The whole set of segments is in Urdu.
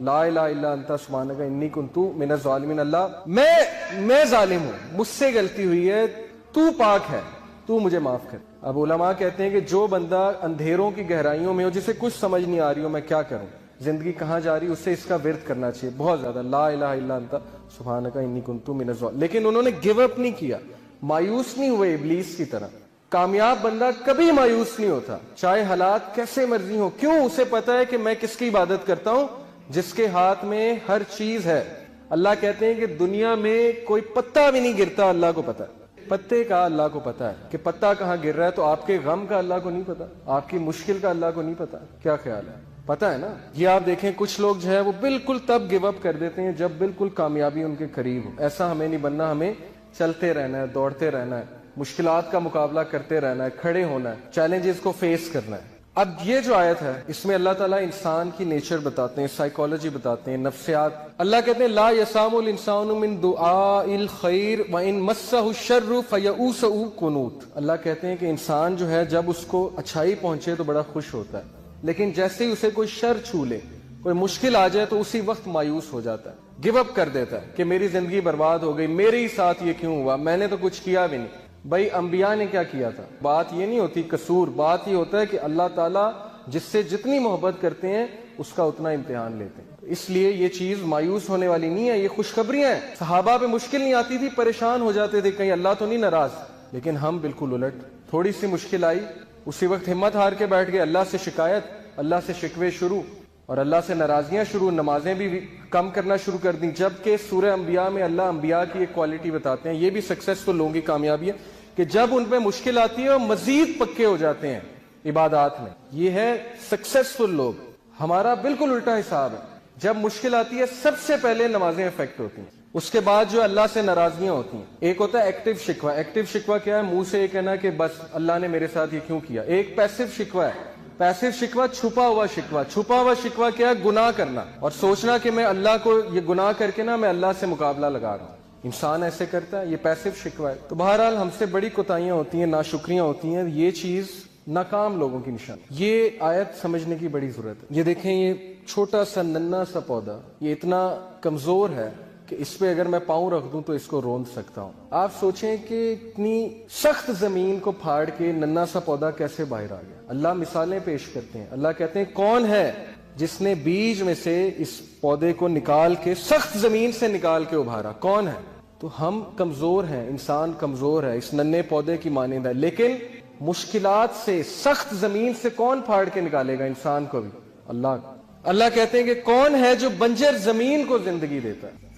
لا الہ الا انت سبحانک انی کنتو من الظالمین، اللہ میں ظالم ہوں، مجھ سے غلطی ہوئی ہے، تو پاک ہے، تو مجھے معاف کر۔ اب علماء کہتے ہیں کہ جو بندہ اندھیروں کی گہرائیوں میں ہو، جسے کچھ سمجھ نہیں آ رہی ہو میں کیا کروں، زندگی کہاں جا رہی، اسے اس کا ورد کرنا چاہیے بہت زیادہ، لا الہ الا انت سبحانک انی کنتو من الظالمین۔ لیکن انہوں نے گیو اپ نہیں کیا، مایوس نہیں ہوئے ابلیس کی طرح۔ کامیاب بندہ کبھی مایوس نہیں ہوتا، چاہے حالات کیسے مرضی ہو۔ کیوں؟ اسے پتا ہے کہ میں کس کی عبادت کرتا ہوں، جس کے ہاتھ میں ہر چیز ہے۔ اللہ کہتے ہیں کہ دنیا میں کوئی پتا بھی نہیں گرتا، اللہ کو پتا ہے۔ پتے کا اللہ کو پتا ہے کہ پتا کہاں گر رہا ہے، تو آپ کے غم کا اللہ کو نہیں پتا، آپ کی مشکل کا اللہ کو نہیں پتا؟ کیا خیال ہے؟ پتا ہے نا؟ یہ آپ دیکھیں کچھ لوگ جو ہے وہ بالکل تب گیو اپ کر دیتے ہیں جب بالکل کامیابی ان کے قریب ہو۔ ایسا ہمیں نہیں بننا، ہمیں چلتے رہنا ہے، دوڑتے رہنا ہے، مشکلات کا مقابلہ کرتے رہنا ہے، کھڑے ہونا ہے، چیلنجز کو فیس کرنا ہے۔ اب یہ جو آیت ہے اس میں اللہ تعالیٰ انسان کی نیچر بتاتے ہیں، سائیکالوجی بتاتے ہیں، نفسیات۔ اللہ کہتے ہیں لا یسام الانسان من دعاء الخیر وان مسہ الشر فیئوس قنوط۔ اللہ کہتے ہیں کہ انسان جو ہے جب اس کو اچھائی پہنچے تو بڑا خوش ہوتا ہے، لیکن جیسے ہی اسے کوئی شر چھو لے، کوئی مشکل آ جائے تو اسی وقت مایوس ہو جاتا ہے، گیو اپ کر دیتا ہے کہ میری زندگی برباد ہو گئی، میرے ہی ساتھ یہ کیوں ہوا، میں نے تو کچھ کیا بھی نہیں۔ بھائی انبیاء نے کیا کیا تھا؟ بات یہ نہیں ہوتی قصور، بات یہ ہوتا ہے کہ اللہ تعالیٰ جس سے جتنی محبت کرتے ہیں اس کا اتنا امتحان لیتے ہیں۔ اس لیے یہ چیز مایوس ہونے والی نہیں ہے، یہ خوشخبریاں ہیں۔ صحابہ پہ مشکل نہیں آتی تھی، پریشان ہو جاتے تھے کہیں اللہ تو نہیں ناراض، لیکن ہم بالکل الٹ، تھوڑی سی مشکل آئی اسی وقت ہمت ہار کے بیٹھ گئے، اللہ سے شکایت، اللہ سے شکوے شروع، اور اللہ سے ناراضیاں شروع، نمازیں بھی کم کرنا شروع کر دیں۔ جبکہ سورہ انبیاء میں اللہ انبیاء کی ایک کوالٹی بتاتے ہیں، یہ بھی سکسیسفل لوگوں کی کامیابی ہے کہ جب ان پہ مشکل آتی ہے وہ مزید پکے ہو جاتے ہیں عبادات میں۔ یہ ہے سکسیسفل لوگ۔ ہمارا بالکل الٹا حساب ہے، جب مشکل آتی ہے سب سے پہلے نمازیں افیکٹ ہوتی ہیں، اس کے بعد جو اللہ سے ناراضیاں ہوتی ہیں۔ ایک ہوتا ہے ایکٹیو شکوہ۔ ایکٹیو شکوہ کیا ہے؟ منہ سے یہ کہنا کہ بس اللہ نے میرے ساتھ یہ کیوں کیا۔ ایک پیسو شکوہ ہے۔ پیسو شکوہ چھپا ہوا شکوہ۔ چھپا ہوا شکوہ کیا ہے؟ گناہ کرنا اور سوچنا کہ میں اللہ کو یہ گناہ کر کے نا میں اللہ سے مقابلہ لگا رہا ہوں۔ انسان ایسے کرتا ہے، یہ پیسو شکوہ ہے۔ تو بہرحال ہم سے بڑی کوتاہیاں ہوتی ہیں، ناشکریاں ہوتی ہیں، یہ چیز ناکام لوگوں کی نشان۔ یہ آیت سمجھنے کی بڑی ضرورت ہے۔ یہ دیکھیں، یہ چھوٹا سا ننھا سا پودا یہ اتنا کمزور ہے کہ اس پہ اگر میں پاؤں رکھ دوں تو اس کو روند سکتا ہوں۔ آپ سوچیں کہ اتنی سخت زمین کو پھاڑ کے ننھا سا پودا کیسے باہر آ گیا۔ اللہ مثالیں پیش کرتے ہیں، اللہ کہتے ہیں کون ہے جس نے بیج میں سے اس پودے کو نکال کے سخت زمین سے نکال کے ابھارا؟ کون ہے؟ تو ہم کمزور ہیں، انسان کمزور ہے، اس ننھے پودے کی مانند ہے، لیکن مشکلات سے، سخت زمین سے کون پھاڑ کے نکالے گا انسان کو بھی؟ اللہ۔ اللہ کہتے ہیں کہ کون ہے جو بنجر زمین کو زندگی دیتا ہے؟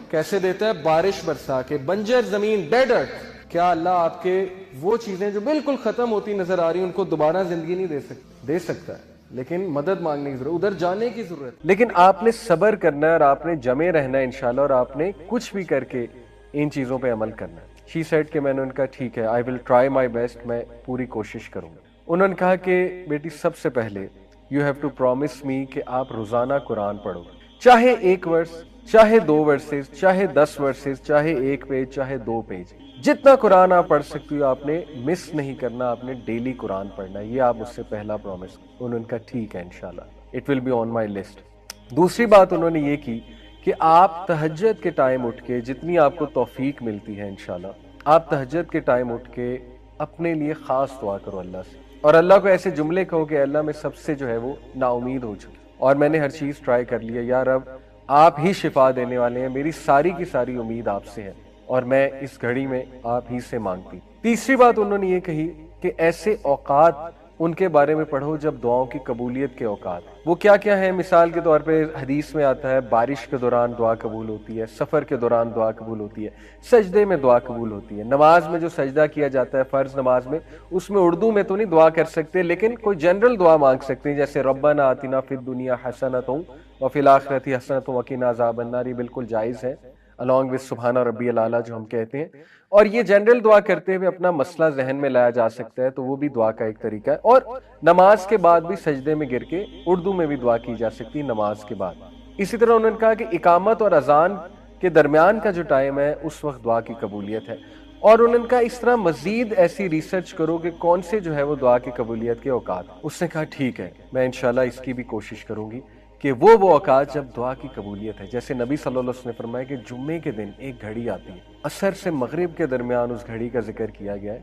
کیسے دیتا ہے؟ بارش برسا کے۔ بنجر زمین، ڈیڈ ارتھ، کیا اللہ آپ کے وہ چیزیں جو بالکل ختم ہوتی نظر آ رہی ان کو دوبارہ زندگی نہیں دے سکتا ہے، لیکن مدد مانگنے کی ضرورت، ادھر جانے کی ضرورت۔ لیکن آپ نے صبر کرنا ہے اور آپ نے جمے رہنا ہے انشاءاللہ، اور آپ نے کچھ بھی کر کے ان چیزوں پہ عمل کرنا ہے۔ شی سیڈ کہ میں نے ان کا ٹھیک ہے، آئی ول ٹرائی مائی بیسٹ، میں پوری کوشش کروں گا۔ انہوں نے کہا کہ بیٹی سب سے پہلے یو ہیو ٹو پرومس می کہ آپ روزانہ قرآن پڑھو، چاہے 1 ورس، چاہے 2 ورسز، چاہے 10 ورسز، چاہے 1 پیج، چاہے 2 پیج، جتنا قرآن آپ پڑھ سکتی ہو آپ نے مس نہیں کرنا، آپ نے ڈیلی قرآن پڑھنا ہے۔ یہ آپ مجھ سے پہلا پرومس۔ انہوں نے کہا ٹھیک ہے انشاءاللہ، it will be on my list. دوسری بات انہوں نے یہ کی کہ آپ تہجد کے ٹائم اٹھ کے، جتنی آپ کو توفیق ملتی ہے انشاءاللہ، آپ تہجد کے ٹائم اٹھ کے اپنے لیے خاص دعا کرو اللہ سے، اور اللہ کو ایسے جملے کہو کہ اللہ میں سب سے جو ہے وہ نا امید ہو چکی، اور میں نے ہر چیز ٹرائی کر لیا، یا رب آپ ہی شفا دینے والے ہیں، میری ساری کی ساری امید آپ سے ہے، اور میں اس گھڑی میں آپ ہی سے مانگتی۔ تیسری بات انہوں نے یہ کہی کہ ایسے اوقات ان کے بارے میں پڑھو جب دعاؤں کی قبولیت کے اوقات۔ وہ کیا کیا ہیں؟ مثال کے طور پہ حدیث میں آتا ہے بارش کے دوران دعا قبول ہوتی ہے، سفر کے دوران دعا قبول ہوتی ہے، سجدے میں دعا قبول ہوتی ہے، نماز میں جو سجدہ کیا جاتا ہے فرض نماز میں، اس میں اردو میں تو نہیں دعا کر سکتے، لیکن کوئی جنرل دعا مانگ سکتے ہیں، جیسے ربنا آتنا فی الدنیا حسنۃ وفی الآخرۃ حسنۃ وقنا عذاب النار، یہ بالکل جائز ہے، along with سبحان ربی الاعلیٰ جو ہم کہتے ہیں، اور یہ جنرل دعا کرتے ہوئے اپنا مسئلہ ذہن میں لایا جا سکتا ہے، تو وہ بھی دعا کا ایک طریقہ ہے، اور نماز کے بعد بھی سجدے میں گر کے اردو میں بھی دعا کی جا سکتی ہے نماز کے بعد۔ اسی طرح انہوں نے کہا کہ اقامت اور اذان کے درمیان کا جو ٹائم ہے اس وقت دعا کی قبولیت ہے، اور انہوں نے کہا اس طرح مزید ایسی ریسرچ کرو کہ کون سے جو ہے وہ دعا کی قبولیت کے اوقات۔ اس نے کہا ٹھیک ہے، میں انشاءاللہ اس کی بھی کوشش کروں گی کہ وہ اوقات جب دعا کی قبولیت ہے. جیسے نبی صلی اللہ علیہ وسلم نے فرمایا کہ جمعے کے دن ایک گھڑی آتی ہے, عصر سے مغرب کے درمیان اس گھڑی کا ذکر کیا گیا ہے.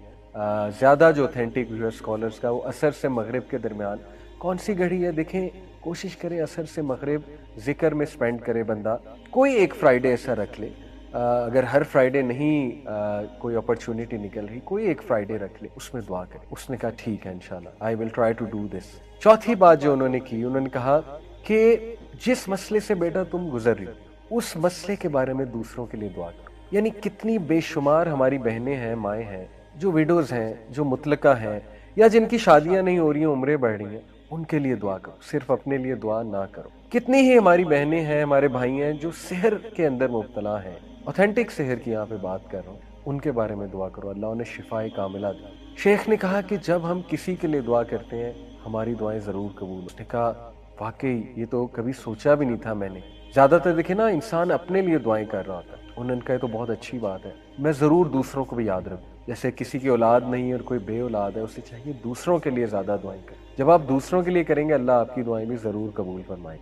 زیادہ جو اوتھینٹک ویو ہے اسکالرس کا, وہ عصر سے مغرب کے درمیان. کون سی گھڑی ہے؟ دیکھیں, کوشش کریں عصر سے مغرب ذکر میں سپینڈ کرے بندہ. کوئی ایک فرائیڈے ایسا رکھ لے, اگر ہر فرائیڈے نہیں کوئی اپرچونٹی نکل رہی, کوئی ایک فرائیڈے رکھ لے, اس میں دعا کرے. اس نے کہا ٹھیک ہے انشاءاللہ, I will try to do this. چوتھی بات جو انہوں نے کی, انہوں نے کہا کہ جس مسئلے سے بیٹا تم گزر رہی ہو, اس مسئلے کے بارے میں دوسروں کے لیے دعا کرو. یعنی کتنی بے شمار ہماری بہنیں ہیں, مائیں ہیں, جو ویڈوز ہیں, جو مطلقہ ہیں, یا جن کی شادیاں نہیں ہو رہی ہیں, عمریں بڑھ رہی ہیں, ان کے لیے دعا کرو, صرف اپنے لیے دعا نہ کرو. کتنی ہی ہماری بہنیں ہیں, ہمارے بھائی ہیں جو سحر کے اندر مبتلا ہیں, اوتھینٹک سحر کی یہاں پہ بات کر رہا ہوں, ان کے بارے میں دعا کرو, اللہ انہیں شفائے کاملہ دے. شیخ نے کہا کہ جب ہم کسی کے لیے دعا کرتے ہیں ہماری دعائیں ضرور قبول. اس نے کہا واقعی یہ تو کبھی سوچا بھی نہیں تھا میں نے. زیادہ تر دیکھیں نا, انسان اپنے لیے دعائیں کر رہا ہوتا ہے. انہوں نے کہا تو بہت اچھی بات ہے, میں ضرور دوسروں کو بھی یاد رکھوں. جیسے کسی کی اولاد نہیں اور کوئی بے اولاد ہے, اسے چاہیے دوسروں کے لیے زیادہ دعائیں کریں. جب آپ دوسروں کے لیے کریں گے, اللہ آپ کی دعائیں بھی ضرور قبول فرمائیں.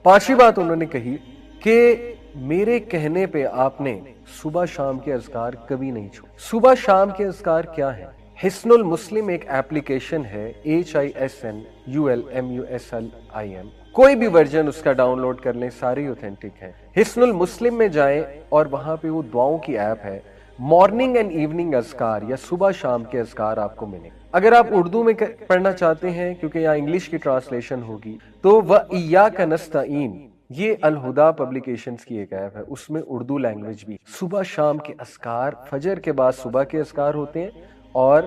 پانچویں بات انہوں نے کہی کہ میرے کہنے پہ آپ نے صبح شام کے اذکار کبھی نہیں چھوڑے. صبح شام کے اذکار کیا ہیں؟ حسن المسلم ایک ایپلیکیشن ہے, HISNULMUSLIM. کوئی بھی ورژن اس کا ڈاؤن لوڈ کر لیں, ساری اوتھینٹک ہیں. حسن المسلم میں جائیں اور وہاں پہ وہ دعاؤں کی ایپ ہے. مارننگ اینڈ ایوننگ اذکار یا صبح شام کے اذکار آپ کو ملیں. اگر آپ اردو میں پڑھنا چاہتے ہیں, کیونکہ یہاں انگلش کی ٹرانسلیشن ہوگی, تو وَإِيَّاكَ نَسْتَعِينُ, یہ الہدا پبلیکیشنز کی ایک ایپ ہے, اس میں اردو لینگویج بھی. صبح شام کے اذکار, فجر کے بعد صبح کے اذکار ہوتے ہیں, اور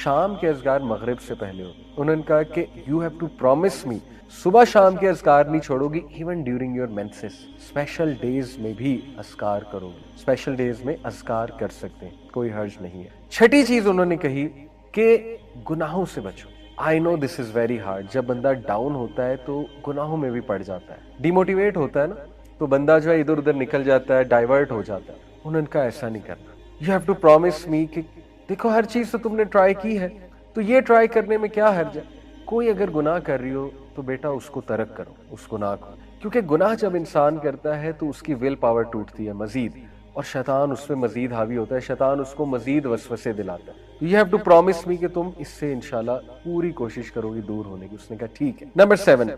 شام کے اذکار مغرب سے پہلے ہوتے ہیں. انہوں نے کہا کہ you have to promise me, صبح شام کے اذکار نہیں چھوڑو گی, even during your menses, special days میں بھی اذکار کرو گی. اسپیشل ڈیز میں اذکار کر سکتے ہیں, کوئی حرج نہیں ہے. چھٹی چیز انہوں نے کہی کہ گناہوں سے بچو. آئی نو دس از ویری ہارڈ. جب بندہ ڈاؤن ہوتا ہے تو گناہوں میں بھی پڑ جاتا ہے, ڈی موٹیویٹ ہوتا ہے نا, تو بندہ جو ہے ادھر ادھر نکل جاتا ہے, ڈائیورٹ ہو جاتا ہے. انہوں نے کہا ایسا نہیں کرنا. یو ہیو ٹو پرومس می کہ دیکھو ہر چیز تو تم نے ٹرائی کی ہے, تو یہ ٹرائی کرنے میں کیا حرج ہے. کوئی اگر گناہ کر رہی ہو تو بیٹا اس کو ترک کرو, اس گناہ کو, کیونکہ گناہ جب انسان کرتا ہے تو اس کی ول پاور ٹوٹتی ہے مزید, اور شیطان اس پہ مزید حاوی ہوتا ہے, شیطان اس کو مزید وسوسے دلاتا ہے. یو ہیو ٹو پرومس می کہ تم اس سے انشاءاللہ پوری کوشش کرو گی دور ہونے کی. اس نے کہا ٹھیک ہے. نمبر 7,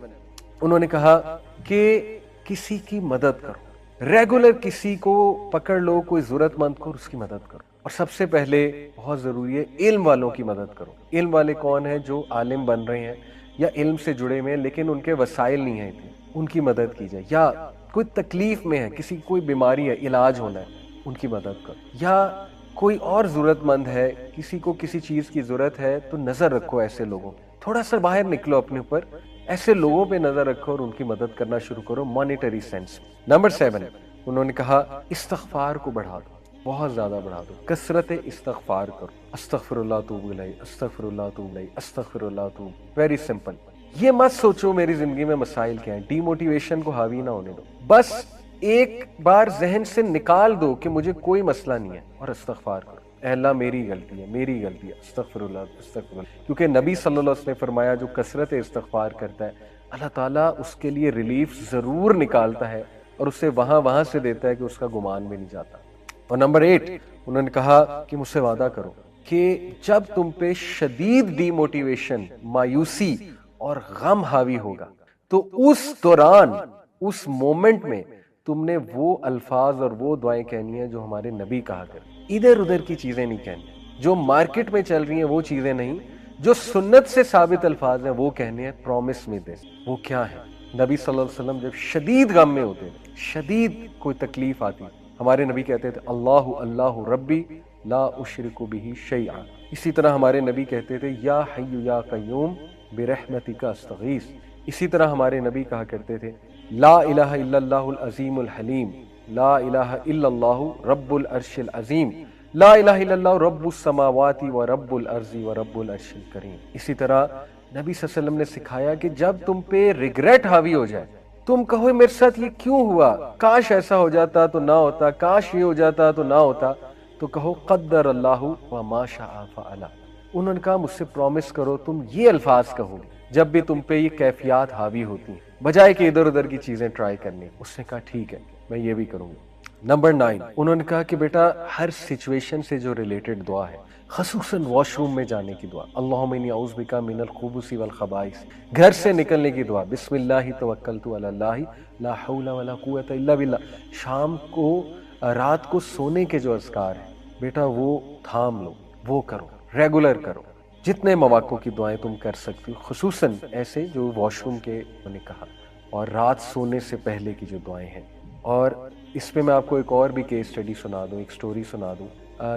انہوں نے کہا کہ کسی کی مدد کرو. ریگولر کسی کو پکڑ لو, کوئی ضرورت مند کو, اس کی مدد کرو. اور سب سے پہلے بہت ضروری ہے, علم والوں کی مدد کرو. علم والے کون ہیں؟ جو عالم بن رہے ہیں یا علم سے جڑے ہوئے ہیں لیکن ان کے وسائل نہیں ہیں اتنے, ان کی مدد کی جائے. یا کوئی تکلیف میں ہے, کسی کوئی بیماری ہے, علاج ہونا ہے, ان کی مدد کرو. یا کوئی اور ضرورت مند ہے, کسی کو کسی چیز کی ضرورت ہے, تو نظر رکھو ایسے لوگوں, تھوڑا سا باہر نکلو اپنے اوپر, ایسے لوگوں پہ نظر رکھو اور ان کی مدد کرنا شروع کرو مانیٹری سینس. نمبر 7, انہوں نے کہا استغفار کو بڑھا دو, بہت زیادہ بڑھا دو, کثرت استغفار کرو. استغفر اللہ توب الیہ, استغفر اللہ توب الیہ, استغفر اللہ توب. Very simple. یہ مت سوچو میری زندگی میں مسائل کیا ہیں, ڈی موٹیویشن کو حاوی نہ ہونے دو. بس ایک بار ذہن سے نکال دو کہ مجھے کوئی مسئلہ نہیں ہے, اور استغفار کرو. اے اللہ میری غلطی ہے, میری غلطی ہے, استغفر اللہ, استغفر اللہ. کیونکہ نبی صلی اللہ علیہ وسلم نے فرمایا جو کثرت استغفار کرتا ہے اللہ تعالیٰ اس کے لیے ریلیف ضرور نکالتا ہے, اور اسے وہاں سے دیتا ہے کہ اس کا گمان بھی نہیں جاتا. اور نمبر 8, انہوں نے کہا کہ مجھ سے وعدہ کرو کہ جب تم پہ شدید ڈی موٹیویشن, مایوسی اور غم حاوی ہوگا, تو اس دوران, اس مومنٹ میں تم نے وہ الفاظ اور وہ دعائیں کہنی ہیں جو ہمارے نبی کہا کرتے. ادھر ادھر کی چیزیں نہیں کہنی, جو مارکیٹ میں چل رہی ہیں وہ چیزیں نہیں, جو سنت سے ثابت الفاظ ہیں وہ کہنے ہیں. پرومس می دس. وہ کیا ہے؟ نبی صلی اللہ علیہ وسلم جب شدید غم میں ہوتے, شدید کوئی تکلیف آتی, ہمارے نبی کہتے تھے اللہ اللہ ربی لا اشرک بہ شیئا. اسی طرح ہمارے نبی کہتے تھے یا حی یا قیوم برحمتک استغیث. اسی طرح ہمارے نبی کہا کرتے تھے لا الہ الا اللہ العظیم الحلیم, لا الہ الا اللہ رب العرش العظیم, لا الہ الا اللہ رب السماوات و رب الارض و رب العرش الکریم. اسی طرح نبی صلی اللہ علیہ وسلم نے سکھایا کہ جب تم پہ ریگریٹ حاوی ہو جائے, تم کہو میرے ساتھ یہ کیوں ہوا, کاش ایسا ہو جاتا تو نہ ہوتا, کاش یہ ہو جاتا تو نہ ہوتا, تو کہو قدر اللہ وما شاء فعل. انہوں نے کہا مجھ سے پرومس کرو تم یہ الفاظ کہو جب بھی تم پہ یہ کیفیات حاوی ہوتی ہیں. بجائے کہ ادھر ادھر کی چیزیں ٹرائی کرنی. اس نے کہا ٹھیک ہے میں یہ بھی کروں گا. نمبر 9 انہوں نے کہا کہ بیٹا ہر سچویشن سے جو ریلیٹڈ دعا ہے، خصوصاً واش روم میں جانے کی دعا، اللہم انی اعوذ بک من الخبث والخبائث، گھر سے نکلنے کی دعا، بسم اللہ توکلت علی اللہ لا حول ولا قوت الا باللہ، شام کو رات کو سونے کے جو اذکار ہیں بیٹا وہ تھام لو، وہ کرو، ریگولر کرو. جتنے مواقع کی دعائیں تم کر سکتی ہو، خصوصاً ایسے جو واش روم کے انہوں نے کہا، اور رات سونے سے پہلے کی جو دعائیں ہیں. اور اس پہ میں آپ کو ایک اور بھی کیس اسٹڈی سنا دوں، ایک سٹوری سنا دوں.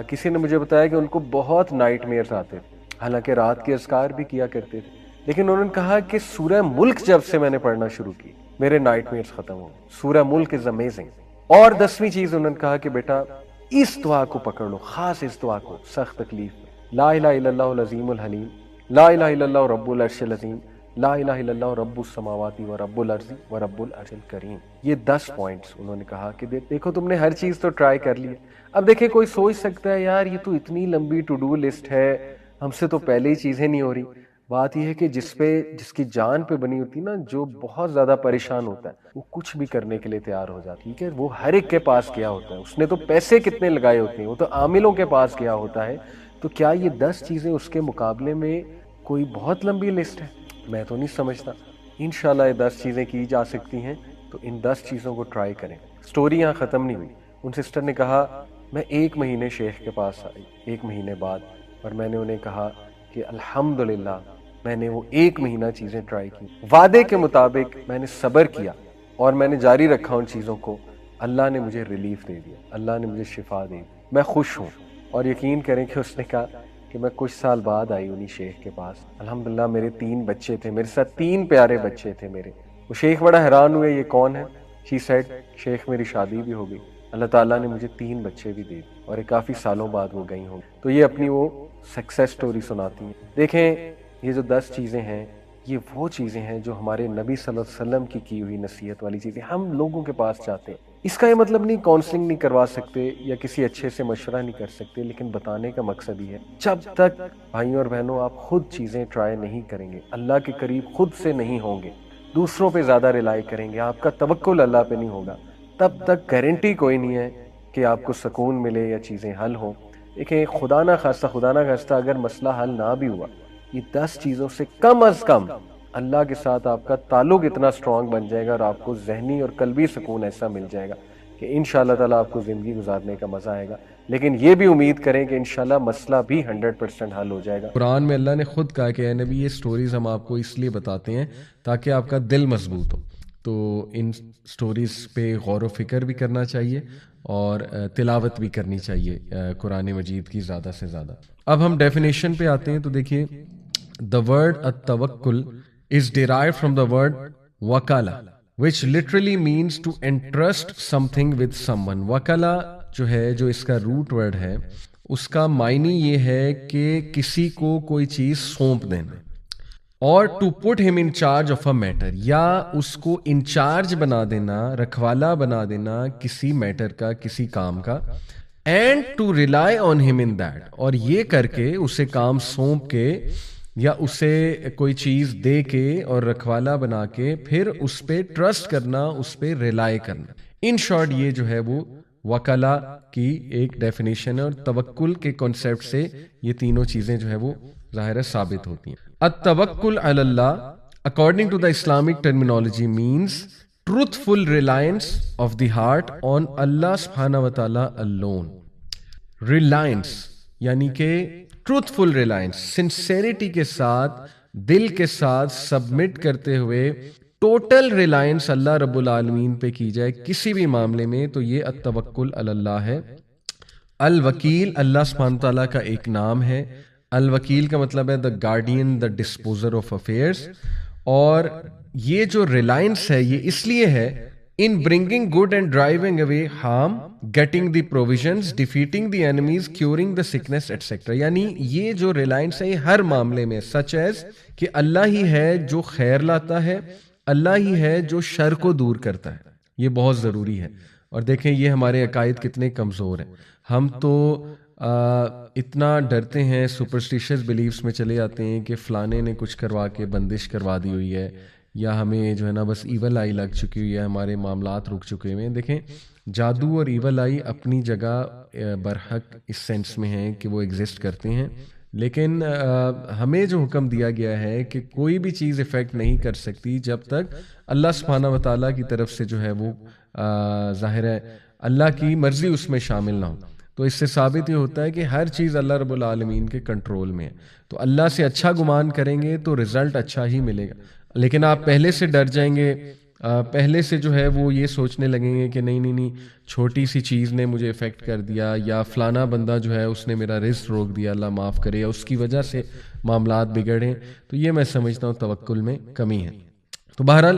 کسی نے مجھے بتایا کہ ان کو بہت نائٹ میئرز آتے تھے، حالانکہ رات کے اذکار بھی کیا کرتے تھے، لیکن انہوں نے کہا کہ سورہ ملک جب سے میں نے پڑھنا شروع کی میرے نائٹ میئرز ختم ہو گئے. سورہ ملک از امیزنگ. اور 10ویں چیز انہوں نے کہا کہ بیٹا اس دعا کو پکڑ لو، خاص اس دعا کو سخت تکلیف میں، لا الہ الا اللہ العظیم الحلیم، لا الہ الا اللہ رب العرش العظیم، لا الہ الا اللہ رب السماوات و رب الارض و رب العرش الکریم. یہ 10 پوائنٹس انہوں نے کہا کہ دیکھو تم نے ہر چیز تو ٹرائی کر لی ہے. اب دیکھیں کوئی سوچ سکتا ہے یار یہ تو اتنی لمبی ٹو ڈو لسٹ ہے، ہم سے تو پہلے ہی چیزیں نہیں ہو رہی. بات یہ ہے کہ جس کی جان پہ بنی ہوتی نا، جو بہت زیادہ پریشان ہوتا ہے وہ کچھ بھی کرنے کے لیے تیار ہو جاتا ہے. ٹھیک ہے، وہ ہر ایک کے پاس گیا ہوتا ہے، اس نے تو پیسے کتنے لگائے ہوتے ہیں، وہ تو عاملوں کے پاس گیا ہوتا ہے. تو کیا یہ 10 چیزیں اس کے مقابلے میں کوئی بہت لمبی لسٹ ہے؟ میں تو نہیں سمجھتا. انشاءاللہ یہ 10 چیزیں کی جا سکتی ہیں، تو ان 10 چیزوں کو ٹرائی کریں. سٹوری یہاں ختم نہیں ہوئی. ان سسٹر نے کہا میں 1 مہینے شیخ کے پاس آئی 1 مہینے بعد، اور میں نے انہیں کہا کہ الحمدللہ میں نے وہ 1 مہینہ چیزیں ٹرائی کی، وعدے کے مطابق میں نے صبر کیا اور میں نے جاری رکھا ان چیزوں کو. اللہ نے مجھے ریلیف دے دیا، اللہ نے مجھے شفا دی، میں خوش ہوں. اور یقین کریں کہ اس نے کہا کہ میں کچھ سال بعد آئی انہی شیخ کے پاس. الحمدللہ میرے 3 بچے تھے، میرے ساتھ 3 پیارے بچے تھے میرے. وہ شیخ بڑا حیران ہوئے یہ کون ہے. شی سیڈ شیخ میری شادی بھی ہو گئی، اللہ تعالیٰ نے مجھے 3 بچے بھی دے دیے، اور کافی سالوں بعد وہ گئی ہوں. تو یہ اپنی وہ سکسیس سٹوری سناتی ہیں. دیکھیں یہ جو 10 چیزیں ہیں یہ وہ چیزیں ہیں جو ہمارے نبی صلی اللہ علیہ وسلم کی ہوئی نصیحت والی چیزیں ہم لوگوں کے پاس چاہتے ہیں. اس کا یہ مطلب نہیں کاؤنسلنگ نہیں کروا سکتے یا کسی اچھے سے مشورہ نہیں کر سکتے، لیکن بتانے کا مقصد یہ ہے جب تک بھائیوں اور بہنوں آپ خود چیزیں ٹرائی نہیں کریں گے، اللہ کے قریب خود سے نہیں ہوں گے، دوسروں پہ زیادہ ریلائی کریں گے، آپ کا توکل اللہ پہ نہیں ہوگا، تب تک گارنٹی کوئی نہیں ہے کہ آپ کو سکون ملے یا چیزیں حل ہوں. دیکھیں خدا نہ خواستہ اگر مسئلہ حل نہ بھی ہوا، یہ 10 چیزوں سے کم از کم اللہ کے ساتھ آپ کا تعلق اتنا سٹرونگ بن جائے گا اور آپ کو ذہنی اور قلبی سکون ایسا مل جائے گا کہ انشاءاللہ تعالیٰ آپ کو زندگی گزارنے کا مزہ آئے گا. لیکن یہ بھی امید کریں کہ انشاءاللہ مسئلہ بھی 100% حل ہو جائے گا. قرآن میں اللہ نے خود کہا کہ اے نبی یہ سٹوریز ہم آپ کو اس لیے بتاتے ہیں تاکہ آپ کا دل مضبوط ہو. تو ان سٹوریز پہ غور و فکر بھی کرنا چاہیے اور تلاوت بھی کرنی چاہیے قرآن مجید کی زیادہ سے زیادہ. اب ہم ڈیفینیشن پہ آتے ہیں. تو دیکھیے the word التوکل is derived from the word wakala which literally means to entrust something with someone. wakala جو ہے، جو اس کا روٹ ورڈ ہے، اس کا معنی یہ ہے کہ کسی کو کوئی چیز سونپ دینا، اور to put him in charge of a matter، یا اس کو انچارج بنا دینا، رکھوالا بنا دینا کسی میٹر کا، کسی کام کا. and to rely on him in that، اور یہ کر کے اسے کام سونپ کے یا اسے کوئی چیز دے کے اور رکھوالا بنا کے پھر اس پہ ٹرسٹ کرنا، اس پہ ریلائی کرنا. ان شارٹ یہ جو ہے وہ وکلا کی ایک ڈیفینیشن ہے، اور توکل کے کانسیپٹ سے یہ تینوں چیزیں جو ہے وہ ظاہر ہے ثابت ہوتی ہیں. التوکل علی اللہ according to the Islamic terminology means truthful reliance of the heart on Allah subhanahu wa ta'ala alone. Reliance یعنی کہ ٹروتھفل ریلائنس، سنسیریٹی کے ساتھ، دل کے ساتھ سبمٹ کرتے ہوئے ٹوٹل ریلائنس اللہ رب العالمین پہ کی جائے کسی بھی معاملے میں، تو یہ التوکل علی اللہ ہے. الوکیل اللہ سبحانہ تعالیٰ کا ایک نام ہے. الوکیل کا مطلب ہے دا guardian, the disposer of affairs. اور یہ جو ریلائنس ہے یہ اس لیے ہے in bringing good and driving away harm, getting the provisions, defeating the enemies, curing the sickness etc. یعنی یہ جو ریلائنس ہے یہ ہر معاملے میں such as کہ اللہ ہی ہے جو خیر لاتا ہے، اللہ ہی ہے جو شر کو دور کرتا ہے. یہ بہت ضروری ہے. اور دیکھیں یہ ہمارے عقائد کتنے کمزور ہیں. ہم تو اتنا ڈرتے ہیں، سپرسٹیشس بلیفز میں چلے آتے ہیں کہ فلانے نے کچھ کروا کے بندش کروا دی ہوئی ہے، یا ہمیں جو ہے نا بس ایول آئی لگ چکی ہوئی ہے, ہمارے معاملات رک چکے ہوئے ہیں. دیکھیں جادو اور ایول آئی اپنی جگہ برحق اس سینس میں ہیں کہ وہ ایگزسٹ کرتے ہیں, لیکن ہمیں جو حکم دیا گیا ہے کہ کوئی بھی چیز افیکٹ نہیں کر سکتی جب تک اللہ سبحانہ و تعالیٰ کی طرف سے جو ہے وہ ظاہر ہے اللہ کی مرضی اس میں شامل نہ ہو. تو اس سے ثابت یہ ہوتا ہے کہ ہر چیز اللہ رب العالمین کے کنٹرول میں ہے. تو اللہ سے اچھا گمان کریں گے تو رزلٹ اچھا ہی ملے گا. لیکن آپ پہلے سے ڈر جائیں گے, پہلے سے جو ہے وہ یہ سوچنے لگیں گے کہ نہیں چھوٹی سی چیز نے مجھے افیکٹ کر دیا, یا فلانا بندہ جو ہے اس نے میرا رزق روک دیا, اللہ معاف کرے, یا اس کی وجہ سے معاملات بگڑے, تو یہ میں سمجھتا ہوں توکل میں کمی ہے. تو بہرحال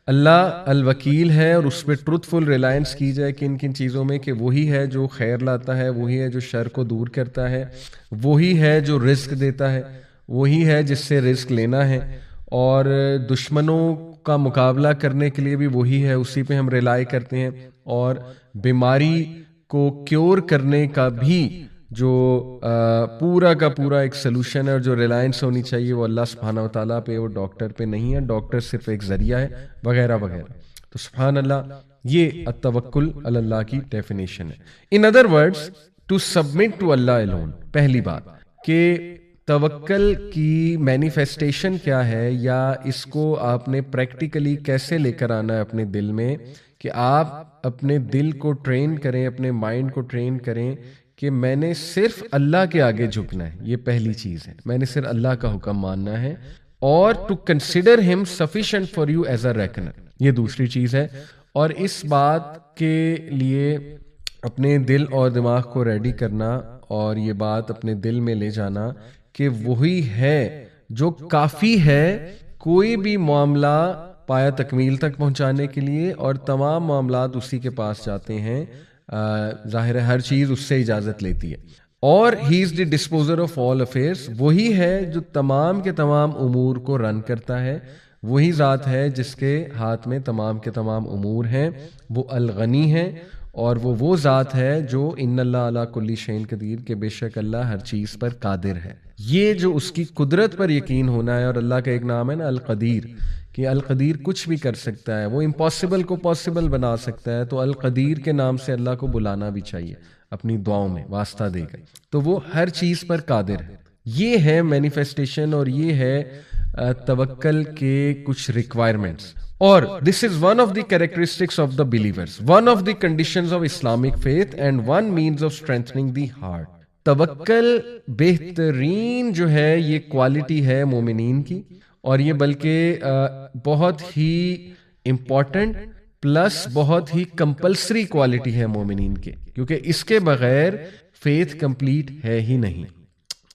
اللہ الوکیل ہے, اور اس پہ ٹروتفل ریلائنس کی جائے کن کن چیزوں میں, کہ وہی ہے جو خیر لاتا ہے, وہی ہے جو شر کو دور کرتا ہے, وہی ہے جو رزق دیتا ہے, وہی ہے جس سے رزق لینا ہے, اور دشمنوں کا مقابلہ کرنے کے لیے بھی وہی ہے, اسی پہ ہم ریلائی کرتے ہیں. اور بیماری کو کیور کرنے کا بھی جو پورا کا پورا ایک سلوشن ہے, اور جو ریلائنس ہونی چاہیے وہ اللہ سبحانہ و تعالیٰ پہ, وہ ڈاکٹر پہ نہیں ہے. ڈاکٹر صرف ایک ذریعہ ہے, وغیرہ وغیرہ. تو سبحان اللہ, یہ التوکل علی اللہ کی ڈیفینیشن ہے. In other words to submit to اللہ الون. پہلی بات کہ توکل کی مینیفیسٹیشن کیا ہے, یا اس کو آپ نے پریکٹیکلی کیسے لے کر آنا ہے اپنے دل میں, کہ آپ اپنے دل کو ٹرین کریں, اپنے مائنڈ کو ٹرین کریں کہ میں نے صرف اللہ کے آگے جھکنا ہے. یہ پہلی چیز ہے, میں نے صرف اللہ کا حکم ماننا ہے. اور to consider him sufficient for you as a reckoner, یہ دوسری چیز ہے. اور اس بات کے لیے اپنے دل اور دماغ کو ریڈی کرنا, اور یہ بات اپنے دل میں لے جانا کہ وہی ہے جو کافی ہے کوئی بھی معاملہ پایا تکمیل تک پہنچانے کے لیے, اور تمام معاملات اسی کے پاس جاتے ہیں. ظاہر ہے ہر چیز اس سے اجازت لیتی ہے. اور ہی از دی ڈسپوزر آف آل افیئرس, وہی ہے جو تمام کے تمام امور کو رن کرتا ہے. وہی ذات ہے جس کے ہاتھ میں تمام کے تمام امور ہیں. وہ الغنی ہے, اور وہ ذات ہے جو ان اللہ علی کل شیء قدیر, کہ بے شک اللہ ہر چیز پر قادر ہے. یہ جو اس کی قدرت پر یقین ہونا ہے. اور اللہ کا ایک نام ہے نا القدیر, کہ القدیر کچھ بھی کر سکتا ہے, وہ امپاسبل کو پاسبل بنا سکتا ہے. تو القدیر کے نام سے اللہ کو بلانا بھی چاہیے اپنی دعاؤں میں واسطہ دے کر. تو وہ ہر چیز پر قادر ہے. یہ ہے مینیفیسٹیشن, اور یہ ہے توکل کے کچھ ریکوائرمنٹس. اور this is one of the characteristics of the believers, one of the conditions of Islamic faith, and one means of strengthening the heart. توکل بہترین جو ہے یہ کوالٹی ہے مومنین کی, اور یہ بلکہ بہت ہی امپورٹنٹ پلس بہت ہی کمپلسری کوالٹی ہے مومنین کے, کیونکہ اس کے بغیر فیتھ کمپلیٹ ہے ہی نہیں.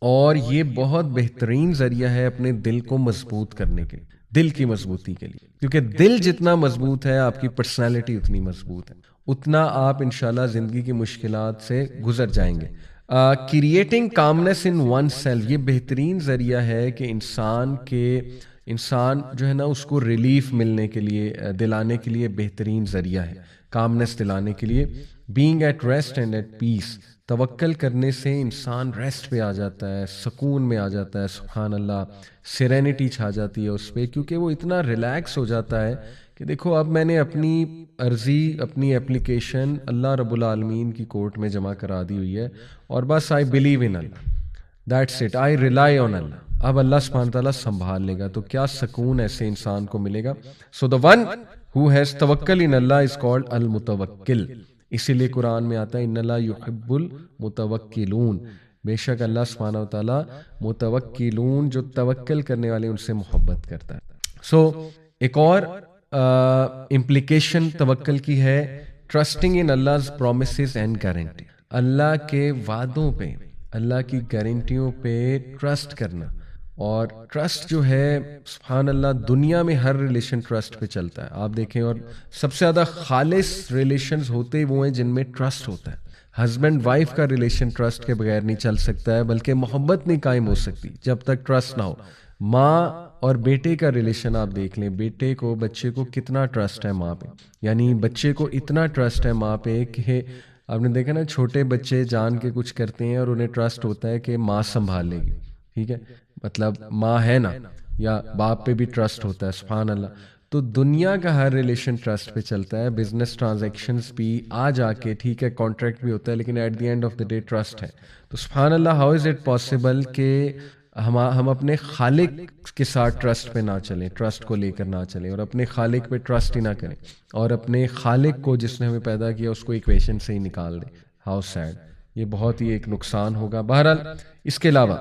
اور یہ بہت بہترین ذریعہ ہے اپنے دل کو مضبوط کرنے کے, دل کی مضبوطی کے لیے, کیونکہ دل جتنا مضبوط ہے آپ کی پرسنالٹی اتنی مضبوط ہے, اتنا آپ انشاءاللہ زندگی کی مشکلات سے گزر جائیں گے. Creating calmness in oneself, یہ بہترین ذریعہ ہے کہ انسان جو ہے نا اس کو ریلیف ملنے کے لیے, دلانے کے لیے بہترین ذریعہ ہے کامنس دلانے کے لیے. Being at rest and at peace, توکل کرنے سے انسان ریسٹ پہ آ جاتا ہے, سکون میں آ جاتا ہے. سبحان اللہ, سیرینٹی چھا جاتی ہے اس پہ, کیونکہ وہ اتنا ریلیکس ہو جاتا ہے کہ دیکھو اب میں نے اپنی عرضی, اپنی اپلیکیشن اللہ رب العالمین کی کورٹ میں جمع کرا دی ہوئی ہے, اور بس آئی بلیو ان اللہ, that's it, I rely on اللہ. اب اللہ سبحانہ تعالیٰ سنبھال لے گا. تو کیا سکون ایسے انسان کو ملے گا. سو the one who has توکل ان اللہ is called المتوکل. اسی لیے قرآن میں آتا ہے ان اللہ یحب المتوکلون, بے شک اللہ سبحانہ و تعالیٰ متوکلون جو توکل کرنے والے ان سے محبت کرتا ہے. سو ایک اور امپلیکیشن توکل کی ہے trusting in Allah's promises and guarantee, اللہ کے وعدوں پہ, اللہ کی گارنٹیوں پہ ٹرسٹ کرنا. اور ٹرسٹ جو ہے سبحان اللہ دنیا میں ہر ریلیشن ٹرسٹ پہ چلتا ہے. آپ دیکھیں, اور سب سے زیادہ خالص ریلیشنز ہوتے وہ ہیں جن میں ٹرسٹ ہوتا ہے. ہسبینڈ وائف کا ریلیشن ٹرسٹ کے بغیر نہیں چل سکتا ہے, بلکہ محبت نہیں قائم ہو سکتی جب تک ٹرسٹ نہ ہو. ماں اور بیٹے کا ریلیشن آپ دیکھ لیں, بیٹے کو بچے کو کتنا ٹرسٹ ہے ماں پہ, یعنی بچے کو اتنا ٹرسٹ ہے ماں پہ کہ آپ نے دیکھا نا چھوٹے بچے جان کے کچھ کرتے ہیں اور انہیں ٹرسٹ ہوتا ہے کہ ماں سنبھال لے گی. ٹھیک ہے, مطلب ماں ہے نا, یا باپ پہ بھی ٹرسٹ ہوتا ہے، سبحان اللہ. تو دنیا کا ہر ریلیشن ٹرسٹ پہ چلتا ہے. بزنس ٹرانزیکشنز بھی آ جا کے ٹھیک ہے کانٹریکٹ بھی ہوتا ہے لیکن at the end of the day trust ہے. تو سبحان اللہ، ہاؤ از اٹ پاسبل کہ ہم اپنے خالق کے ساتھ ٹرسٹ پہ نہ چلیں، ٹرسٹ کو لے کر نہ چلیں، اور اپنے خالق پہ ٹرسٹ ہی نہ کریں، اور اپنے خالق کو جس نے ہمیں پیدا کیا اس کو ایکویشن سے ہی نکال دیں. How sad. یہ بہت ہی ایک نقصان ہوگا. بہرحال اس کے علاوہ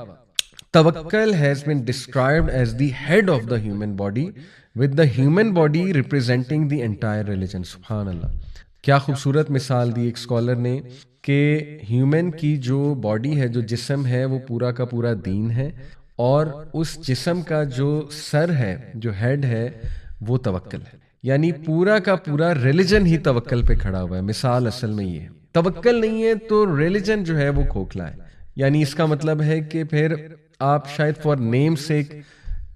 توکل has been described as the head of the human body with the human body representing the entire religion. سبحان اللہ، کیا خوبصورت مثال دی ایک اسکالر نے کہ ہیومن کی جو باڈی ہے، جو جسم ہے، وہ پورا کا پورا دین ہے، اور اس جسم کا جو سر ہے، جو ہیڈ ہے، وہ توکل ہے. یعنی پورا کا پورا ریلیجن ہی توکل پہ کھڑا ہوا ہے. مثال اصل میں یہ ہے، توکل نہیں ہے تو ریلیجن جو ہے وہ کھوکھلا ہے. یعنی اس کا مطلب ہے کہ پھر آپ شاید فار نیم سیک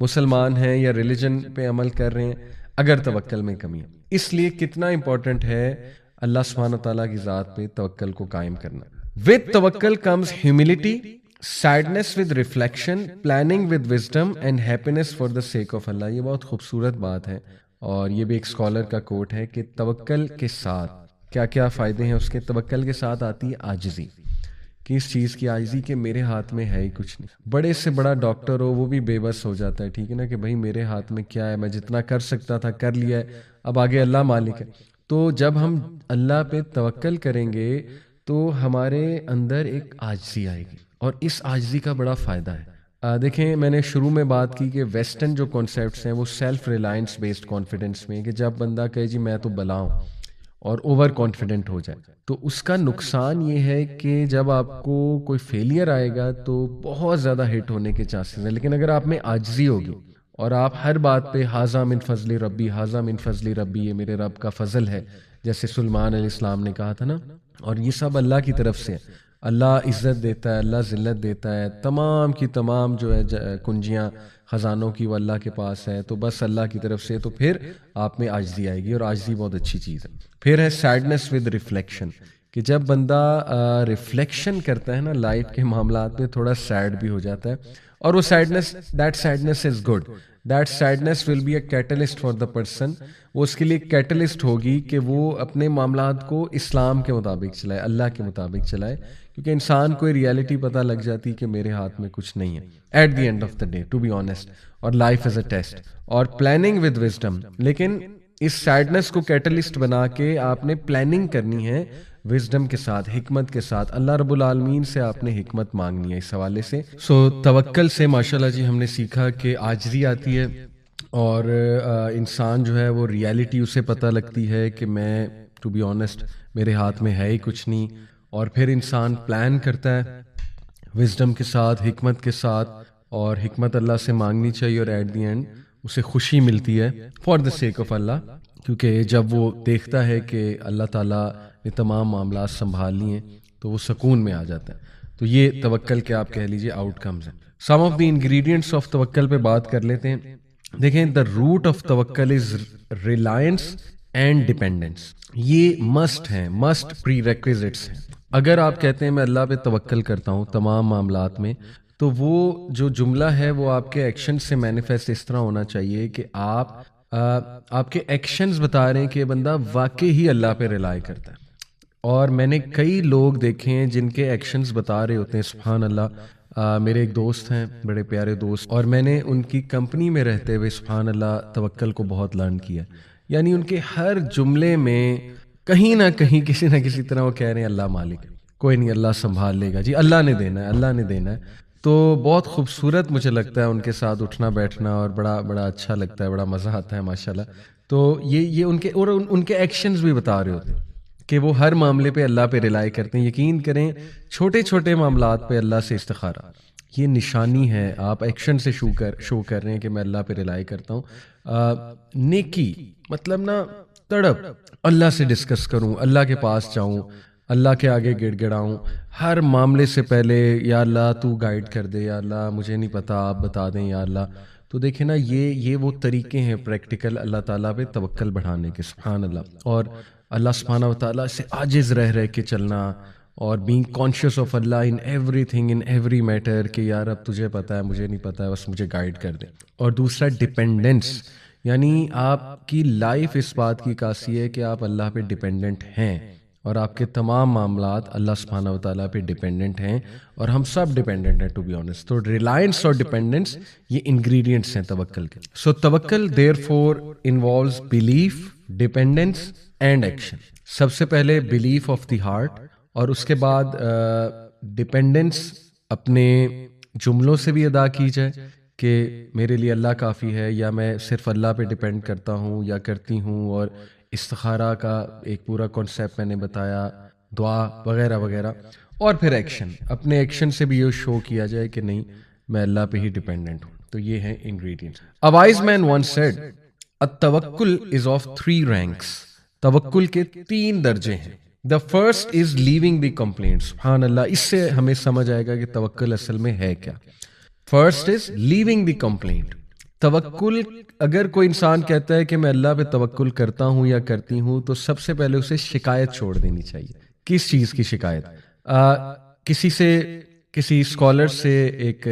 مسلمان ہیں یا ریلیجن پہ عمل کر رہے ہیں اگر توکل میں کمی ہے. اس لیے کتنا امپورٹنٹ ہے اللہ سبحانہ و تعالیٰ کی ذات پہ توکل کو قائم کرنا. with توکل comes humility, sadness with reflection, planning with wisdom and happiness for the sake of Allah. یہ بہت خوبصورت بات ہے، اور یہ بھی ایک اسکالر کا کوٹ ہے کہ توکل کے ساتھ کیا کیا فائدے ہیں اس کے. توکل کے ساتھ آتی ہے عاجزی، کہ اس چیز کی عاجزی کہ میرے ہاتھ میں ہے ہی کچھ نہیں. بڑے سے بڑا ڈاکٹر ہو وہ بھی بے بس ہو جاتا ہے، ٹھیک ہے نا، کہ بھائی میرے ہاتھ میں کیا ہے، میں جتنا کر سکتا تھا کر لیا ہے، اب آگے اللہ مالک ہے. تو جب ہم اللہ پہ توکل کریں گے تو ہمارے اندر ایک عاجزی آئے گی، اور اس عاجزی کا بڑا فائدہ ہے. دیکھیں میں نے شروع میں بات کی کہ ویسٹرن جو کانسیپٹس ہیں وہ سیلف ریلائنس بیسڈ کانفیڈنس میں، کہ جب بندہ کہے جی میں تو بلا ہوں اور اوور کانفیڈنٹ ہو جائے، تو اس کا نقصان یہ ہے کہ جب آپ کو کوئی فیلئر آئے گا تو بہت زیادہ ہٹ ہونے کے چانسز ہیں. لیکن اگر آپ میں عاجزی ہوگی اور آپ ہر بات پہ حاذا من فضل ربی، حاذا من فضل ربی، یہ میرے رب کا فضل ہے، جیسے سلیمان علیہ السلام نے کہا تھا نا، اور یہ سب اللہ کی طرف سے ہے. اللہ عزت دیتا ہے، اللہ ذلت دیتا ہے، تمام کی تمام جو ہے کنجیاں خزانوں کی وہ اللہ کے پاس ہے، تو بس اللہ کی طرف سے. تو پھر آپ میں عاجزی آئے گی، اور عاجزی بہت اچھی چیز ہے. پھر ہے سیڈنس ود ریفلیکشن، کہ جب بندہ ریفلیکشن کرتا ہے نا لائف کے معاملات میں، تھوڑا سیڈ بھی ہو جاتا ہے، اور وہ sadness, that sadness is good, that sadness will be a catalyst for the person. وہ اس کے لیے کیٹلسٹ ہوگی کہ وہ اپنے معاملات کو اسلام کے مطابق چلائے، اللہ کے مطابق چلائے، کیونکہ انسان کو ریالٹی پتہ لگ جاتی کہ میرے ہاتھ میں کچھ نہیں ہے at the end of the day, to be honest. اور لائف از اے ٹیسٹ. اور پلاننگ ود وزڈم، لیکن اس سیڈنس کو کیٹلسٹ بنا کے آپ نے پلاننگ کرنی ہے وزڈم کے ساتھ، حکمت کے ساتھ. اللہ رب العالمین سے آپ نے حکمت مانگنی ہے اس حوالے سے. توکل سے ماشاءاللہ جی ہم نے سیکھا کہ عاجزی آتی ہے، اور انسان جو ہے وہ ریالٹی اسے پتہ لگتی ہے کہ میں ٹو بی آنیسٹ میرے ہاتھ میں ہے ہی کچھ نہیں. اور پھر انسان پلان کرتا ہے وزڈم کے ساتھ، حکمت کے ساتھ، اور حکمت اللہ سے مانگنی چاہیے، اور ایٹ دی اینڈ اسے خوشی ملتی ہے فار دا سیک آف اللہ، کیونکہ جب وہ دیکھتا ہے کہ اللہ تعالیٰ نے تمام معاملات سنبھال لی ہیں تو وہ سکون میں آ جاتا ہے. تو یہ توکل کے آپ کہہ لیجیے آؤٹ کمز ہیں. سم آف دی انگریڈینٹس آف توکل پہ بات کر لیتے ہیں. دیکھیں دا روٹ آف توکل از ریلائنس اینڈ ڈپینڈنس. یہ مسٹ ہیں، مسٹ پری ریکویزٹس ہیں. اگر آپ کہتے ہیں میں اللہ پہ توکل کرتا ہوں تمام معاملات میں، تو وہ جو جملہ ہے وہ آپ کے ایکشن سے مینیفیسٹ اس طرح ہونا چاہیے کہ آپ کے ایکشنز بتا رہے ہیں کہ بندہ واقعی ہی اللہ پہ ریلائی کرتا ہے. اور میں نے کئی لوگ دیکھے ہیں جن کے ایکشنز بتا رہے ہوتے ہیں سبحان اللہ. میرے ایک دوست ہیں، بڑے پیارے دوست، اور میں نے ان کی کمپنی میں رہتے ہوئے سبحان اللہ توکل کو بہت لرن کیا. یعنی ان کے ہر جملے میں کہیں نہ کہیں کسی نہ کسی طرح وہ کہہ رہے ہیں اللہ مالک ہے، کوئی نہیں، اللہ سنبھال لے گا جی، اللہ نے دینا ہے، اللہ نے دینا ہے. تو بہت خوبصورت مجھے لگتا ہے ان کے ساتھ اٹھنا بیٹھنا، اور بڑا اچھا لگتا ہے، بڑا مزہ آتا ہے ماشاءاللہ. تو یہ ان کے، اور ان کے ایکشنز بھی بتا رہے ہوتے ہیں کہ وہ ہر معاملے پہ اللہ پہ ریلائی کرتے ہیں. یقین کریں چھوٹے چھوٹے معاملات پہ اللہ سے استخارہ، یہ نشانی ہے. آپ ایکشن سے شو کر رہے ہیں کہ میں اللہ پہ ریلائی کرتا ہوں. نیکی مطلب نا تڑپ، اللہ سے ڈسکس کروں، اللہ کے پاس جاؤں، اللہ کے آگے گڑ گڑاؤں ہر معاملے سے پہلے، یا اللہ تو گائیڈ کر دے، یا اللہ مجھے نہیں پتا آپ بتا دیں یا اللہ. تو دیکھیں نا یہ وہ طریقے ہیں پریکٹیکل اللہ تعالیٰ پہ توکل بڑھانے کے سبحان اللہ. اور اللہ سبحانہ و تعالیٰ سے عاجز رہ کے چلنا، اور بینگ کانشیس آف اللہ in everything in every matter کہ یار اب تجھے پتہ ہے مجھے نہیں پتہ ہے بس مجھے گائیڈ کر دے. اور دوسرا ڈپینڈنس، یعنی آپ کی لائف اس بات کی عکاسی ہے کہ آپ اللہ پہ ڈپینڈنٹ ہیں اور آپ کے تمام معاملات اللہ سبحانہ و تعالیٰ پہ ڈپینڈنٹ ہیں اور ہم سب ڈپینڈنٹ ہیں ٹو بی آنیسٹ. تو ریلائنس اور ڈپینڈنس یہ انگریڈینٹس ہیں توکل کے. سو توکل therefore involves belief, dependence and action. سب سے پہلے بلیف آف دی ہارٹ اور اس کے بعد ڈپینڈنس اپنے جملوں سے بھی ادا کی جائے کہ میرے لیے اللہ کافی ہے، یا میں صرف اللہ پہ ڈپینڈ کرتا ہوں یا کرتی ہوں. اور استخارہ کا ایک پورا کانسیپٹ میں نے بتایا، دعا وغیرہ وغیرہ. اور پھر ایکشن، اپنے ایکشن سے بھی یہ شو کیا جائے کہ نہیں میں اللہ پہ ہی ڈپینڈنٹ ہوں. تو یہ ہیں ingredients. A wise man once said, التوکل is of 3 ranks. توکل کے 3 درجے ہیں. The first is leaving the complaint. سبحان اللہ، اس سے ہمیں سمجھ آئے گا کہ توکل اصل میں ہے کیا. First is leaving the complaint. توکل، اگر کوئی انسان کہتا ہے کہ میں اللہ پہ توکل کرتا ہوں یا کرتی ہوں تو سب سے پہلے اسے شکایت چھوڑ دینی چاہیے. کس چیز کی شکایت؟ کسی اسکالر سے ایک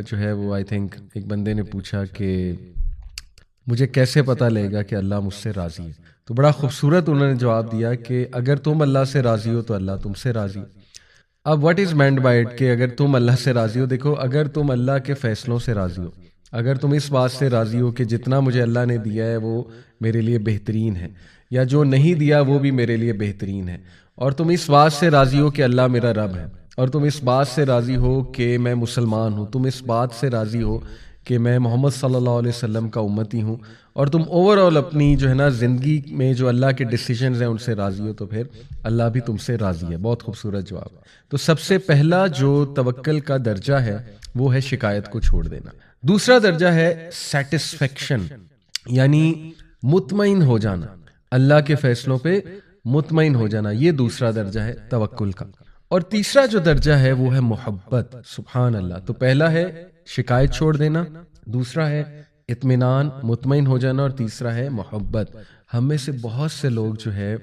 جو ہے وہ آئی تھنک ایک بندے نے پوچھا کہ مجھے کیسے پتہ لگے گا کہ اللہ مجھ سے راضی ہے. تو بڑا خوبصورت انہوں نے جواب دیا کہ اگر تم اللہ سے راضی ہو تو اللہ تم سے راضی. اب what is meant by it کہ اگر تم اللہ سے راضی ہو، دیکھو اگر تم اللہ کے فیصلوں سے راضی ہو، اگر تم اس بات سے راضی ہو کہ جتنا مجھے اللہ نے دیا ہے وہ میرے لیے بہترین ہے، یا جو نہیں دیا وہ بھی میرے لیے بہترین ہے، اور تم اس بات سے راضی ہو کہ اللہ میرا رب ہے، اور تم اس بات سے راضی ہو کہ میں مسلمان ہوں، تم اس بات سے راضی ہو کہ میں محمد صلی اللہ علیہ وسلم کا امتی ہوں، اور تم اوور آل اپنی جو ہے نا زندگی میں جو اللہ کے ڈیسیجنز ہیں ان سے راضی ہو، تو پھر اللہ بھی تم سے راضی ہے. بہت خوبصورت جواب. تو سب سے پہلا جو توکل کا درجہ ہے وہ ہے شکایت کو چھوڑ دینا. دوسرا درجہ ہے سیٹسفیکشن، یعنی مطمئن ہو جانا، اللہ کے فیصلوں پہ مطمئن ہو جانا. یہ دوسرا درجہ ہے توکل کا. اور تیسرا جو درجہ ہے وہ ہے محبت. سبحان اللہ. تو پہلا ہے شکایت چھوڑ دینا، دوسرا ہے اطمینان، مطمئن ہو جانا، اور تیسرا ہے محبت. ہم میں سے بہت سے لوگ جو ہے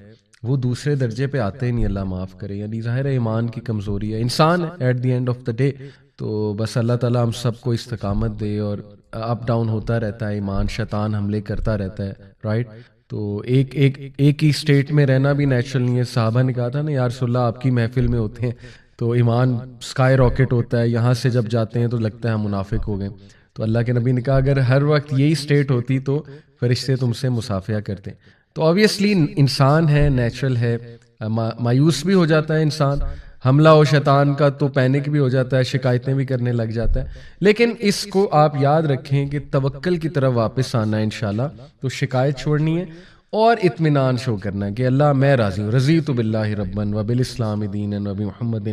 وہ دوسرے درجے پہ آتے ہی نہیں، اللہ معاف کرے. یعنی ظاہر ہے ایمان کی کمزوری ہے، انسان at the end of the day. تو بس اللہ تعالیٰ ہم سب کو استقامت دے. اور اپ ڈاؤن ہوتا رہتا ہے ایمان، شیطان حملے کرتا رہتا ہے، رائٹ. تو ایک ہی اسٹیٹ میں رہنا بھی نیچرل نہیں ہے. صحابہ نے کہا تھا نا یا رسول اللہ آپ کی محفل میں ہوتے ہیں تو ایمان سکائی راکٹ ہوتا ہے، یہاں سے جب جاتے ہیں تو لگتا ہے ہم منافق ہو گئے. تو اللہ کے نبی نے کہا اگر ہر وقت یہی اسٹیٹ ہوتی تو فرشتے تم سے مصافحہ کرتے. تو آبویسلی انسان ہے، نیچرل ہے، مایوس بھی ہو جاتا ہے انسان، حملہ ہو شیطان کا تو پینک بھی ہو جاتا ہے، شکایتیں بھی کرنے لگ جاتا ہے. لیکن اس کو آپ یاد رکھیں کہ توکل کی طرف واپس آنا ہے انشاءاللہ. تو شکایت چھوڑنی ہے اور اطمینان شو کرنا ہے کہ اللہ میں راضی ہوں. رضیت باللہ ربا وبالاسلام دینا وبمحمد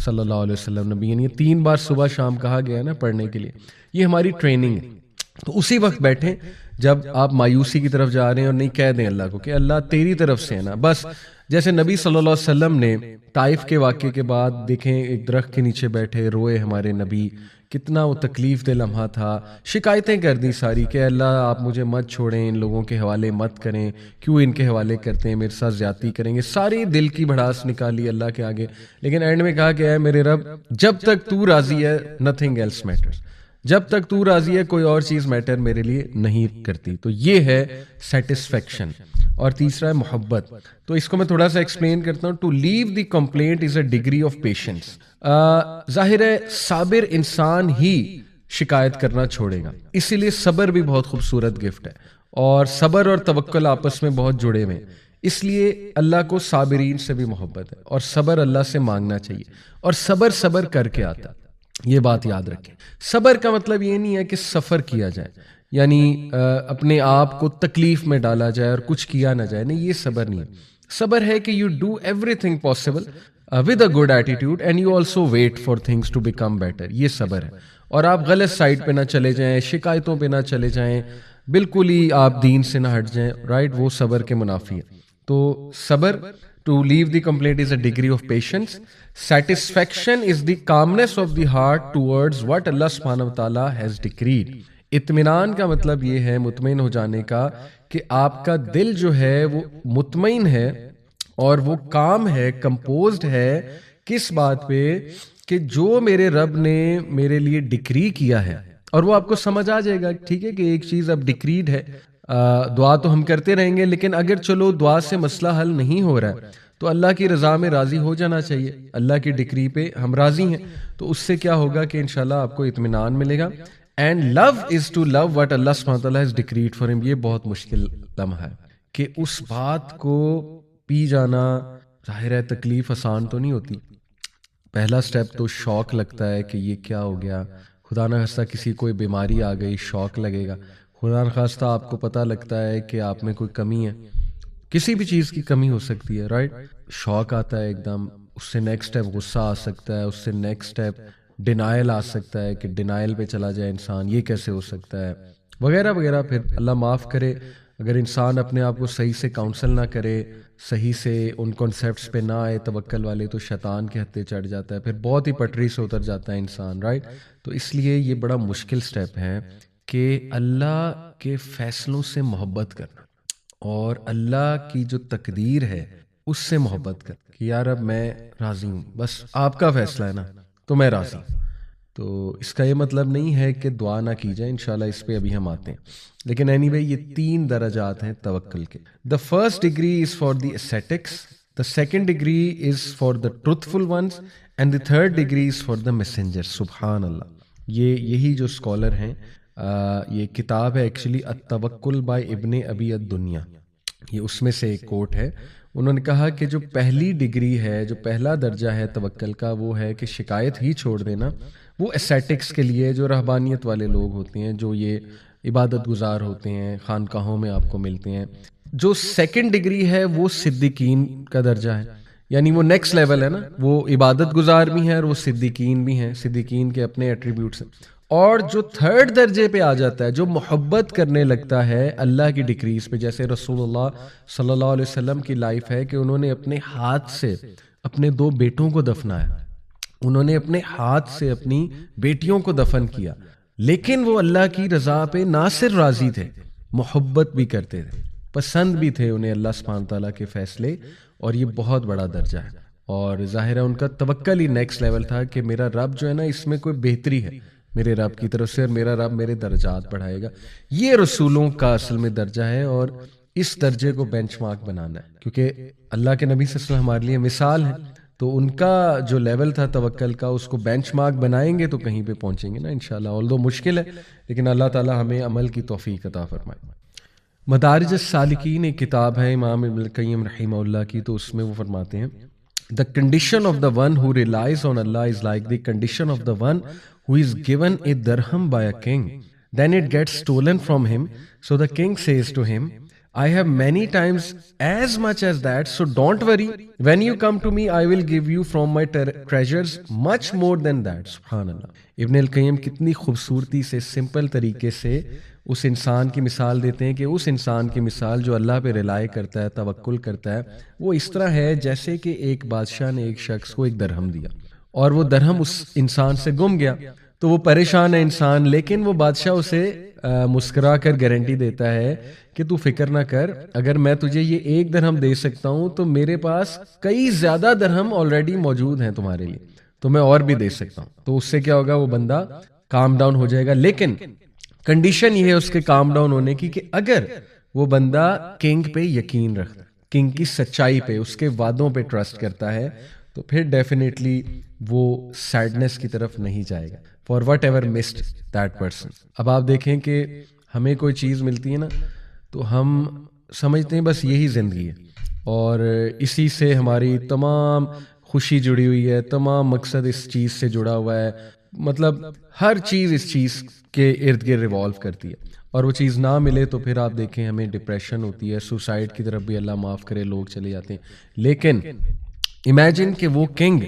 صلی اللہ علیہ وسلم نبی. یہ 3 بار صبح شام کہا گیا ہے نا پڑھنے کے لیے. یہ ہماری ٹریننگ ہے. تو اسی وقت بیٹھیں جب آپ مایوسی کی طرف جا رہے ہیں اور نہیں کہہ دیں اللہ کو کہ اللہ تیری طرف سے ہے نا. بس جیسے نبی صلی اللہ علیہ وسلم نے طائف کے واقعے کے بعد دیکھیں ایک درخت کے نیچے بیٹھے روئے ہمارے نبی، کتنا وہ تکلیف دہ لمحہ تھا. شکایتیں کر دی ساری کہ اللہ آپ مجھے مت چھوڑیں، ان لوگوں کے حوالے مت کریں، کیوں ان کے حوالے کرتے ہیں، میرے ساتھ زیادتی کریں گے. ساری دل کی بھڑاس نکالی اللہ کے آگے. لیکن اینڈ میں کہا کہ اے میرے رب جب تک تو راضی ہے نتھنگ ایلس میٹرز. جب تک تو راضی ہے کوئی اور چیز میٹر میرے لیے نہیں کرتی. تو یہ ہے سیٹسفیکشن. اور تیسرا ہے محبت. تو اس کو میں تھوڑا سا ایکسپلین کرتا ہوں. To leave the complaint is a degree of patience. ظاہر ہے صابر انسان ہی شکایت کرنا چھوڑے گا، اسی لیے صبر بھی بہت خوبصورت گفٹ ہے. اور صبر اور توکل آپس میں بہت جڑے ہوئے ہیں، اس لیے اللہ کو صابرین سے بھی محبت ہے. اور صبر اللہ سے مانگنا چاہیے. اور صبر کر کے آتا، یہ بات یاد رکھیں. صبر کا مطلب یہ نہیں ہے کہ سفر کیا جائے، یعنی اپنے آپ کو تکلیف میں ڈالا جائے اور کچھ کیا نہ جائے. نہیں، یہ صبر نہیں ہے. صبر ہے کہ you do everything possible with a good attitude and you also wait for things to become better. یہ صبر ہے. اور آپ غلط سائڈ پہ نہ چلے جائیں، شکایتوں پہ نہ چلے جائیں، بالکل ہی آپ دین سے نہ ہٹ جائیں، رائٹ. وہ صبر کے منافی ہے. تو صبر to leave the complaint is a degree of patience. Satisfaction is the calmness of the heart towards what Allah subhanahu wa ta'ala has decreed. اطمینان کا مطلب یہ ہے مطمئن ہو جانے کا کہ آپ کا دل جو ہے وہ مطمئن ہے اور وہ کام ہے، کمپوزڈ ہے کس بات پہ؟ کہ جو میرے رب نے میرے لیے ڈکری کیا ہے، اور وہ آپ کو سمجھ آ جائے گا، ٹھیک ہے، کہ ایک چیز اب ڈکریڈ ہے، دعا تو ہم کرتے رہیں گے، لیکن اگر چلو دعا سے مسئلہ حل نہیں ہو رہا ہے تو اللہ کی رضا میں راضی ہو جانا چاہیے، اللہ کی ڈکری پہ ہم راضی ہیں، تو اس سے کیا ہوگا کہ انشاءاللہ آپ کو اطمینان ملے گا. And love is to love what اللہ سبحانہ وتعالیٰ ہیز ڈکریڈ فار ہم. یہ بہت مشکل لمحہ ہے کہ اس بات کو پی جانا. ظاہر ہے تکلیف آسان تو نہیں ہوتی، پہلا سٹیپ تو شوق لگتا ہے کہ یہ کیا ہو گیا، خدا نہ خواستہ کسی کوئی بیماری آ گئی، شوق لگے گا. خدا نہ خواستہ آپ کو پتہ لگتا ہے کہ آپ میں کوئی کمی ہے، کسی بھی چیز کی کمی ہو سکتی ہے، رائٹ؟ شوق آتا ہے ایک دم، اس سے نیکسٹ اسٹیپ غصہ آ سکتا ہے، اس سے نیکسٹ اسٹیپ ڈینائل آ سکتا ہے کہ ڈینائل پہ چلا جائے انسان، یہ کیسے ہو سکتا ہے، وغیرہ وغیرہ. پھر اللہ معاف کرے اگر انسان اپنے آپ کو صحیح سے کاؤنسل نہ کرے، صحیح سے ان کانسیپٹس پہ نہ آئے توکل والے، تو شیطان کے ہتھے چڑھ جاتا ہے، پھر بہت ہی پٹری سے اتر جاتا ہے انسان، رائٹ؟ تو اس لیے یہ بڑا مشکل سٹیپ ہے کہ اللہ کے فیصلوں سے محبت کرنا اور اللہ کی جو تقدیر ہے اس سے محبت کر کہ یار اب میں راضی ہوں، بس آپ کا فیصلہ ہے نا تو میں راضی ہوں. تو اس کا یہ مطلب نہیں ہے کہ دعا نہ کی جائے، انشاءاللہ اس پہ ابھی ہم آتے ہیں. لیکن اینی وے یہ 3 درجات ہیں توکل کے. The first degree is for the ascetics, the second degree is for the truthful ones, and the third degree is for the messenger. سبحان اللہ. یہی جو اسکالر ہیں، یہ کتاب ہے ایکچولی التوکل بائی ابن ابی الدنیا، یہ اس میں سے ایک کوٹ ہے. انہوں نے کہا کہ جو پہلی ڈگری ہے، جو پہلا درجہ ہے توکل کا، وہ ہے کہ شکایت ہی چھوڑ دینا. وہ ascetics کے لیے، جو رہبانیت والے لوگ ہوتے ہیں، جو یہ عبادت گزار ہوتے ہیں، خانقاہوں میں آپ کو ملتے ہیں. جو سیکنڈ ڈگری ہے وہ صدیقین کا درجہ ہے، یعنی وہ نیکسٹ لیول ہے نا، وہ عبادت گزار بھی ہیں اور وہ صدیقین بھی ہیں، صدیقین کے اپنے ایٹریبیوٹس ہیں. اور جو تھرڈ درجے پہ آ جاتا ہے، جو محبت کرنے لگتا ہے اللہ کی ڈکریز پہ، جیسے رسول اللہ صلی اللہ علیہ وسلم کی لائف ہے کہ انہوں نے اپنے ہاتھ سے اپنے 2 بیٹوں کو دفنایا، انہوں نے اپنے ہاتھ سے اپنی بیٹیوں کو دفن کیا، لیکن وہ اللہ کی رضا پہ نہ صرف راضی تھے، محبت بھی کرتے تھے، پسند بھی تھے انہیں اللہ سبحانہ تعالیٰ کے فیصلے. اور یہ بہت بڑا درجہ ہے، اور ظاہر ہے ان کا توکل ہی نیکسٹ لیول تھا کہ میرا رب جو ہے نا، اس میں کوئی بہتری ہے میرے رب کی طرف سے، اور میرا رب میرے درجات بڑھائے گا. یہ رسولوں کا اصل میں درجہ ہے، اور اس درجے کو بینچ مارک بنانا ہے، کیونکہ اللہ کے نبی صلی اللہ علیہ وسلم ہمارے لیے مثال ہے. تو ان کا جو لیول تھا توکل کا، اس کو بینچ مارک بنائیں گے تو کہیں پہ پہنچیں گے نا انشاءاللہ. آلدو مشکل ہے، لیکن اللہ تعالیٰ ہمیں عمل کی توفیق عطا فرمائے. مدارج السالکین ایک کتاب ہے امام ابن القیم رحمہ اللہ کی، تو اس میں وہ فرماتے ہیں The condition of the one who relies on Allah is like the condition of the one who is given a dirham by a king. Then it gets stolen from him. So the king says to him, I have many times as much as that, so don't worry. When you come to me, I will give you from my treasures much more than that. Subhanallah. ابن القیم کتنی خوبصورتی سے، سمپل طریقے سے اس انسان کی مثال دیتے ہیں کہ اس انسان کی مثال جو اللہ پہ رلائے کرتا ہے، توکل کرتا ہے، وہ اس طرح ہے جیسے کہ ایک بادشاہ نے ایک شخص کو ایک درہم دیا، اور وہ درہم اس انسان سے گم گیا، تو وہ پریشان ہے انسان، لیکن وہ بادشاہ اسے مسکرا کر گارنٹی دیتا ہے کہ تو فکر نہ کر، اگر میں تجھے یہ ایک درہم دے سکتا ہوں تو میرے پاس کئی زیادہ درہم آلریڈی موجود ہیں تمہارے لیے، تو میں اور بھی دے سکتا ہوں. تو اس سے کیا ہوگا، وہ بندہ کام ڈاؤن ہو جائے گا. لیکن کنڈیشن یہ ہے اس کے کام ڈاؤن ہونے کی کہ اگر وہ بندہ کنگ پہ یقین رکھتا ہے، کنگ کی سچائی پہ، اس کے وعدوں پہ ٹرسٹ کرتا ہے، تو پھر ڈیفینیٹلی وہ سیڈنس کی طرف نہیں جائے گا. For whatever missed that person. اب آپ دیکھیں کہ ہمیں کوئی چیز ملتی ہے نا تو ہم سمجھتے ہیں بس یہی زندگی ہے، اور اسی سے ہماری تمام خوشی جڑی ہوئی ہے، تمام مقصد اس چیز سے جڑا ہوا ہے، مطلب ہر چیز اس چیز کے ارد گرد ریوالو کرتی ہے، اور وہ چیز نہ ملے تو پھر آپ دیکھیں ہمیں ڈپریشن ہوتی ہے، سوسائڈ کی طرف بھی اللہ معاف کرے لوگ چلے جاتے ہیں. لیکن امیجن کہ وہ کنگ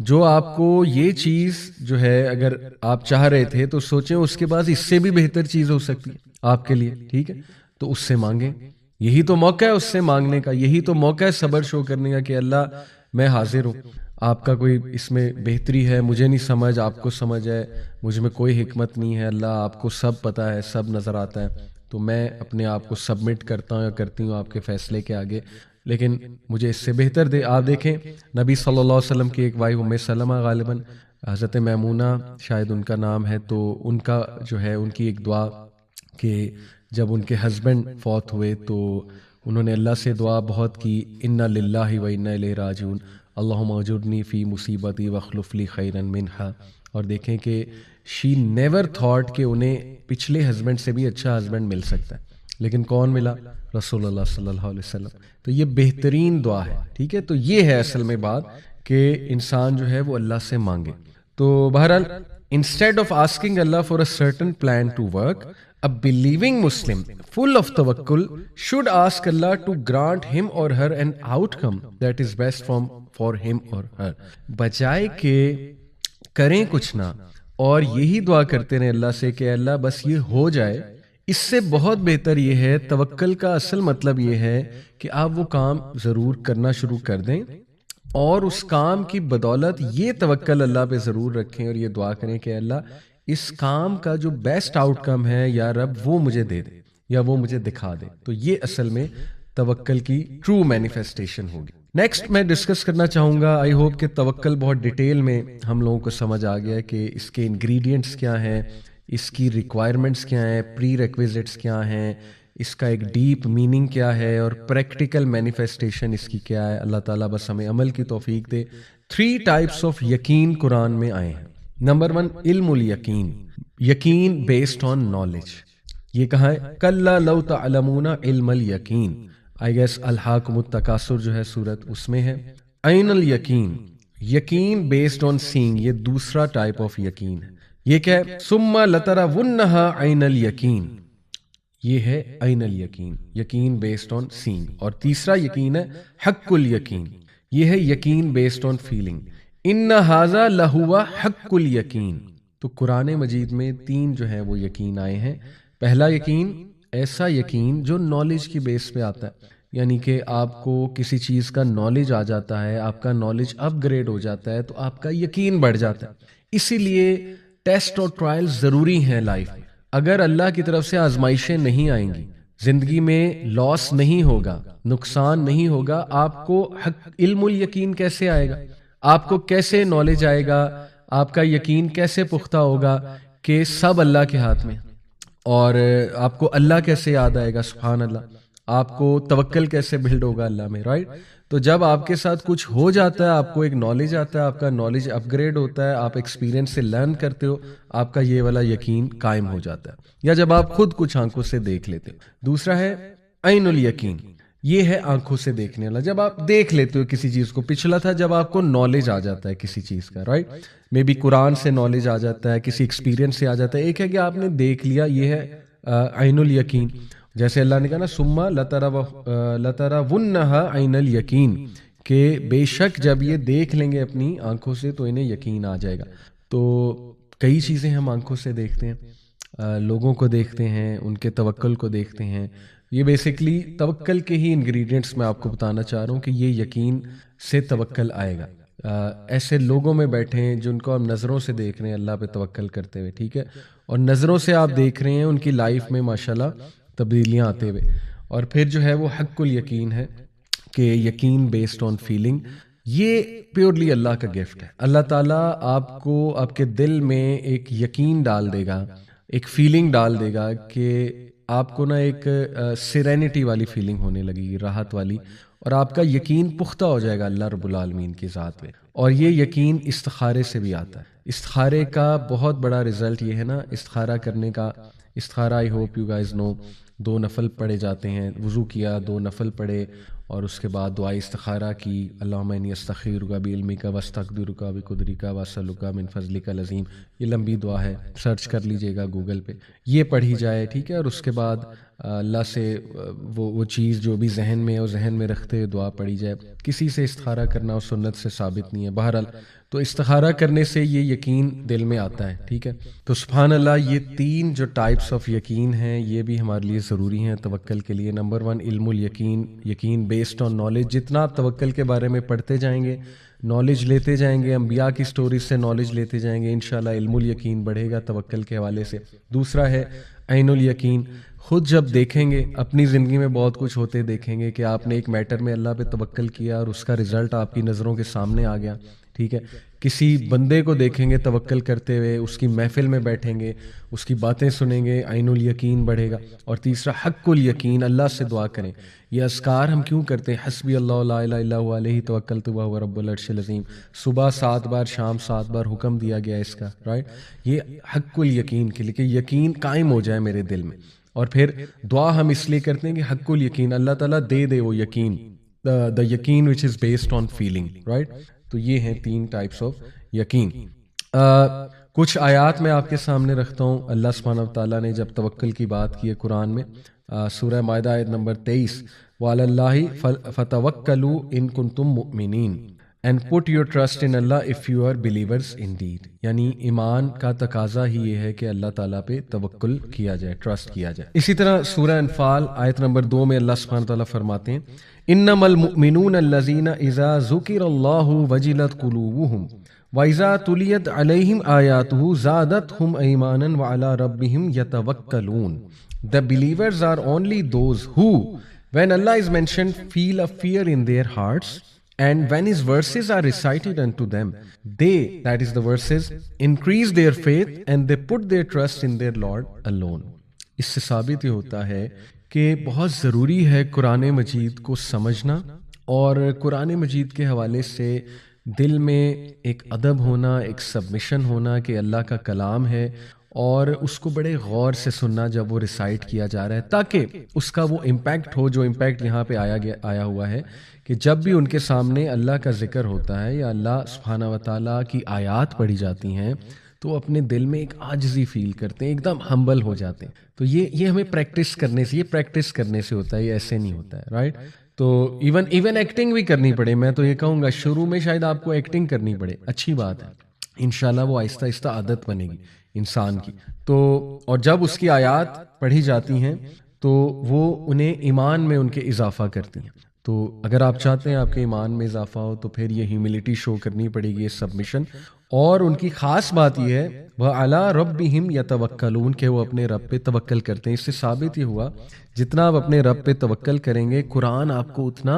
جو آپ کو یہ چیز جو ہے اگر آپ چاہ رہے تھے تو سوچیں اس کے پاس اس سے بھی بہتر چیز ہو سکتی ہے آپ کے لیے، ٹھیک ہے؟ تو اس سے مانگیں، یہی تو موقع ہے اس سے مانگنے کا، یہی تو موقع ہے صبر شو کرنے کا کہ اللہ میں حاضر ہوں، آپ کا کوئی اس میں بہتری ہے، مجھے نہیں سمجھ، آپ کو سمجھ ہے، مجھ میں کوئی حکمت نہیں ہے، اللہ آپ کو سب پتہ ہے، سب نظر آتا ہے، تو میں اپنے آپ کو سبمٹ کرتا ہوں یا کرتی ہوں آپ کے فیصلے کے آگے. لیکن مجھے اس سے بہتر دے. آپ دیکھیں نبی صلی اللہ علیہ وسلم کی ایک وائف ام سلمہ غالباً حضرت میمونہ شاید ان کا نام ہے, تو ان کا جو ہے ان کی ایک دعا کہ جب ان کے ہسبینڈ فوت ہوئے تو انہوں نے اللہ سے دعا بہت کی, انا للہ و انا الیہ راجعون اللہم اجرنی فی مصیبتی واخلف لی خیرا منہا. اور دیکھیں کہ شی نیور تھاٹ کہ انہیں پچھلے ہسبینڈ سے بھی اچھا ہسبینڈ مل سکتا ہے, لیکن کون ملا؟ رسول اللہ صلی اللہ علیہ وسلم. تو یہ بہترین دعا ہے, ٹھیک ہے. تو یہ ہے اصل میں بات کہ انسان جو ہے وہ اللہ سے مانگے. تو بہرحال انسٹیڈ آف آسکنگ اللہ for a certain plan to work, a believing Muslim full of tawakkul should ask Allah to grant him or her an outcome that is best for him or her. بجائے کہ کریں کچھ نہ اور یہی دعا کرتے رہیں اللہ سے کہ اللہ بس یہ ہو جائے, اس سے بہت بہتر یہ ہے. توکل کا اصل مطلب یہ ہے کہ آپ وہ کام ضرور کرنا شروع کر دیں اور اس کام کی بدولت یہ توکل اللہ پہ ضرور رکھیں اور یہ دعا کریں کہ اللہ اس کام کا جو بیسٹ آؤٹ کم ہے یا رب وہ مجھے دے دے یا وہ مجھے دکھا دے. تو یہ اصل میں توکل کی ٹرو مینیفیسٹیشن ہوگی. نیکسٹ میں ڈسکس کرنا چاہوں گا, آئی ہوپ کہ توکل بہت ڈیٹیل میں ہم لوگوں کو سمجھ آ گیا کہ اس کے انگریڈینٹس کیا ہیں, اس کی ریکوائرمنٹس کیا ہیں, پری ریکویزٹس کیا ہیں, اس کا ایک ڈیپ میننگ کیا ہے اور پریکٹیکل مینیفیسٹیشن اس کی کیا ہے. اللہ تعالیٰ بس ہمیں عمل کی توفیق دے. 3 ٹائپس آف یقین قرآن میں آئے ہیں. نمبر 1 علم الیقین, یقین بیسڈ آن نالج. یہ کہاں ہے؟ کلا لو تعلمون علم الیقین, آئی گیس الہاکم التکاثر جو ہے سورت اس میں ہے. عین الیقین, یقین بیسڈ آن سینگ, یہ دوسرا ٹائپ آف یقین ہے. یہ کیا ہے؟ ثم لترونہا عین الیقین, یہ ہے عین الیقین, یقین بیسڈ آن سینگ. اور تیسرا یقین ہے حق الیقین, یہ ہے یقین بیسڈ آن فیلنگ. ان ھذا لہو حق الیقین. تو قرآن مجید میں 3 جو ہے وہ یقین آئے ہیں. پہلا یقین ایسا یقین جو نالج کی بیس پہ آتا ہے, یعنی کہ آپ کو کسی چیز کا نالج آ جاتا ہے, آپ کا نالج اپ گریڈ ہو جاتا ہے تو آپ کا یقین بڑھ جاتا ہے. اسی لیے ٹیسٹ اور ٹرائل ضروری ہیں لائف میں. اگر اللہ کی طرف سے آزمائشیں نہیں آئیں گی, زندگی میں لاس نہیں ہوگا, نقصان نہیں ہوگا, آپ کو علم الیقین کیسے آئے گا؟ آپ کو کیسے نالج آئے گا؟ آپ کا یقین کیسے پختہ ہوگا کہ سب اللہ کے ہاتھ میں؟ اور آپ کو اللہ کیسے یاد آئے گا؟ سبحان اللہ. آپ کو توکل کیسے بلڈ ہوگا اللہ میں؟ رائٹ. تو جب آپ کے ساتھ کچھ ہو جاتا ہے, آپ کو ایک نالج آتا ہے, آپ کا نالج اپ گریڈ ہوتا ہے, آپ ایکسپیرینس سے لرن کرتے ہو, آپ کا یہ والا یقین قائم ہو جاتا ہے. یا جب آپ خود کچھ آنکھوں سے دیکھ لیتے ہو. دوسرا ہے عین الیقین, یہ ہے آنکھوں سے دیکھنے والا. جب آپ دیکھ لیتے ہو کسی چیز کو. پچھلا تھا جب آپ کو نالج آ جاتا ہے کسی چیز کا, رائٹ. مے بی قرآن سے نالج آ جاتا ہے, کسی ایکسپیرینس سے آ جاتا ہے. ایک ہے کہ آپ نے دیکھ لیا, یہ ہے عین الیقین. جیسے اللہ نے کہا نا ثم لترونہا عین الیقین, کہ بے شک جب یہ دیکھ لیں گے اپنی آنکھوں سے تو انہیں یقین آ جائے گا. تو کئی چیزیں ہم آنکھوں سے دیکھتے ہیں, لوگوں کو دیکھتے ہیں, ان کے توکل کو دیکھتے ہیں. یہ بیسیکلی توکل کے ہی انگریڈینٹس میں آپ کو بتانا چاہ رہا ہوں کہ یہ یقین سے توکل آئے گا. ایسے لوگوں میں بیٹھے ہیں جن کو ہم نظروں سے دیکھ رہے ہیں اللہ پہ توکل کرتے ہوئے, ٹھیک ہے, اور نظروں سے آپ دیکھ رہے ہیں ان کی لائف میں ماشاءاللہ تبدیلیاں آتے ہوئے. اور پھر جو ہے وہ حق الیقین ہے کہ یقین بیسڈ آن فیلنگ. یہ پیورلی اللہ کا گفٹ ہے. اللہ تعالیٰ آپ کو آپ کے دل میں ایک یقین ڈال دے گا, ایک فیلنگ ڈال دے گا کہ آپ کو نا ایک سیرینٹی والی فیلنگ ہونے لگے گی, راحت والی, اور آپ کا یقین پختہ ہو جائے گا اللہ رب العالمین کی ذات پہ. اور یہ یقین استخارے سے بھی آتا ہے. استخارے کا بہت بڑا رزلٹ یہ ہے نا, استخارہ کرنے کا. استخارہ آئی ہوپ یو گائز نو, 2 نفل پڑھے جاتے ہیں. وضو کیا, 2 نفل پڑھے, اور اس کے بعد دعائے استخارہ کی, اللہم انی استخیرک بعلمک واستقدرک بقدرک واسألک من فضلک العظیم. یہ لمبی دعا ہے, سرچ کر لیجئے گا گوگل پہ, یہ پڑھی جائے, ٹھیک ہے. اور اس کے بعد اللہ سے وہ چیز جو بھی ذہن میں ہے وہ ذہن میں رکھتے ہوئے دعا پڑھی جائے. کسی سے استخارہ کرنا اور سنت سے ثابت نہیں ہے. بہرحال تو استخارہ کرنے سے یہ یقین دل میں آتا ہے, ٹھیک ہے. تو سبحان اللہ, یہ 3 جو ٹائپس آف یقین ہیں یہ بھی ہمارے لیے ضروری ہیں توکل کے لیے. نمبر 1 علم الیقین, یقین بیسڈ آن نالج. جتنا آپ توکل کے بارے میں پڑھتے جائیں گے, نالج لیتے جائیں گے, انبیاء کی سٹوریز سے نالج لیتے جائیں گے, انشاءاللہ علم الیقین بڑھے گا توکل کے حوالے سے. دوسرا ہے عین الیقین, خود جب دیکھیں گے اپنی زندگی میں بہت کچھ ہوتے دیکھیں گے کہ آپ نے ایک میٹر میں اللہ پہ توکل کیا اور اس کا رزلٹ آپ کی نظروں کے سامنے آ گیا، ٹھیک ہے. کسی بندے کو دیکھیں گے توکل کرتے ہوئے، اس کی محفل میں بیٹھیں گے، اس کی باتیں سنیں گے، عین الیقین بڑھے گا. اور تیسرا حق الیقین، اللہ سے دعا کریں. یہ اذکار ہم کیوں کرتے ہیں؟ حسبی اللہ لا الہ الا هو علیہ توکلت وہو رب العرش العظیم. صبح 7 بار، شام 7 بار حکم دیا گیا اس کا، رائٹ. یہ حق الیقین کے لیے کہ یقین قائم ہو جائے میرے دل میں. اور پھر دعا ہم اس لیے کرتے ہیں کہ حق الیقین، اللہ تعالیٰ دے وہ یقین، دا یقین which is based on feeling, right. تو یہ ہیں 3 ٹائپس آف یقین. کچھ آیات میں آپ کے سامنے رکھتا ہوں. اللہ سبحانہ و تعالیٰ نے جب توکل کی بات کی ہے قرآن میں، سورہ مائدہ آیت نمبر 23، وَعَلَى اللَّهِ فَتَوَكَّلُوا إِن كُنتُم مُؤْمِنِينَ and put your trust in Allah if you are believers indeed. یعنی ایمان کا تقاضا ہی یہ ہے کہ اللہ تعالیٰ پہ توکل کیا جائے، ٹرسٹ کیا جائے. اسی طرح سورہ انفال آیت نمبر 2 میں اللہ سبحانہ تعالیٰ فرماتے ہیں انما المؤمنون الذین اذا ذکر اللہ وجلت قلوبہم وَإِذَا تُلِيَتْ عَلَيْهِمْ آيَاتُهُ زَادَتْهُمْ إِيمَانًا وَعَلَى رَبِّهِمْ يَتَوَكَّلُونَ. The believers are only those who, when Allah is mentioned, feel a fear in their hearts, and when His verses are recited unto them, they, that is the verses, increase their faith and they put their trust in their Lord alone. اس سے ثابت یہ ہوتا ہے کہ بہت ضروری ہے قرآن مجید کو سمجھنا، اور قرآن مجید کے حوالے سے دل میں ایک ادب ہونا، ایک سبمیشن ہونا کہ اللہ کا کلام ہے، اور اس کو بڑے غور سے سننا جب وہ ریسائٹ کیا جا رہا ہے، تاکہ اس کا وہ امپیکٹ ہو جو امپیکٹ یہاں پہ آیا ہوا ہے کہ جب بھی ان کے سامنے اللہ کا ذکر ہوتا ہے یا اللہ سبحانہ و تعالیٰ کی آیات پڑھی جاتی ہیں تو وہ اپنے دل میں ایک عاجزی فیل کرتے ہیں، ایک دم ہمبل ہو جاتے ہیں. تو یہ ہمیں پریکٹس کرنے سے ہوتا ہے، یہ ایسے نہیں ہوتا ہے، رائٹ. تو ایون ایکٹنگ بھی کرنی پڑے، میں تو یہ کہوں گا شروع میں شاید آپ کو ایکٹنگ کرنی پڑے، اچھی بات ہے، انشاءاللہ وہ آہستہ آہستہ عادت بنے گی انسان کی. تو اور جب اس کی آیات پڑھی جاتی ہیں تو وہ انہیں ایمان میں ان کے اضافہ کرتی ہیں. تو اگر آپ چاہتے ہیں آپ کے ایمان میں اضافہ ہو تو پھر یہ ہیوملٹی شو کرنی پڑے گی، یہ سبمیشن. اور ان کی خاص بات یہ ہے وَعَلَىٰ رَبِّهِمْ يَتَوَكَّلُونَ کہ وہ اپنے رب پہ توکل کرتے ہیں. اس سے ثابت یہ ہوا جتنا آپ اپنے رب پہ توکل کریں گے قرآن آپ کو اتنا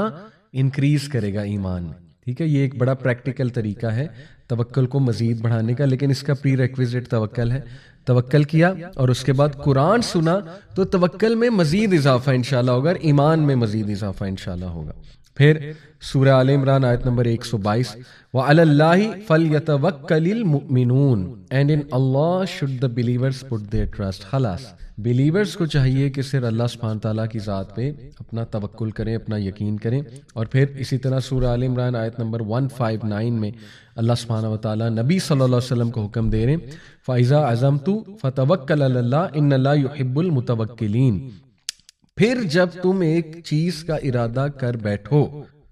انکریز کرے گا ایمان میں. ٹھیک ہے، یہ ایک بڑا پریکٹیکل طریقہ ہے توکل کو مزید بڑھانے کا، لیکن اس کا پری ریکویزٹ توکل ہے. توکل کیا اور اس کے بعد قرآن سنا تو توکل میں مزید اضافہ انشاءاللہ ہوگا، اور ایمان میں مزید اضافہ انشاءاللہ ہوگا. پھر سورہ آل عمران آیت نمبر 122 وَعَلَى اللَّهِ فَلْيَتَوَكَّلِ الْمُؤْمِنُونَ and in Allah should the believers put their trust. خلاص بلیورز کو چاہیے کہ صرف اللہ سبحانہ تعالیٰ کی ذات پہ اپنا توکل کریں، اپنا یقین کریں. اور پھر اسی طرح سورہ آل عمران آیت نمبر 159 میں اللہ سبحانہ و تعالیٰ نبی صلی اللہ علیہ وسلم کو حکم دے رہے ہیں فَإِذَا عَزَمْتُ فَتَوَكَّلْ عَلَى اللَّهِ إِنَّ اللَّهَ يُحِبُّ الْمُتَوَكِّلِينَ. پھر جب تم ایک چیز کا ارادہ کر بیٹھو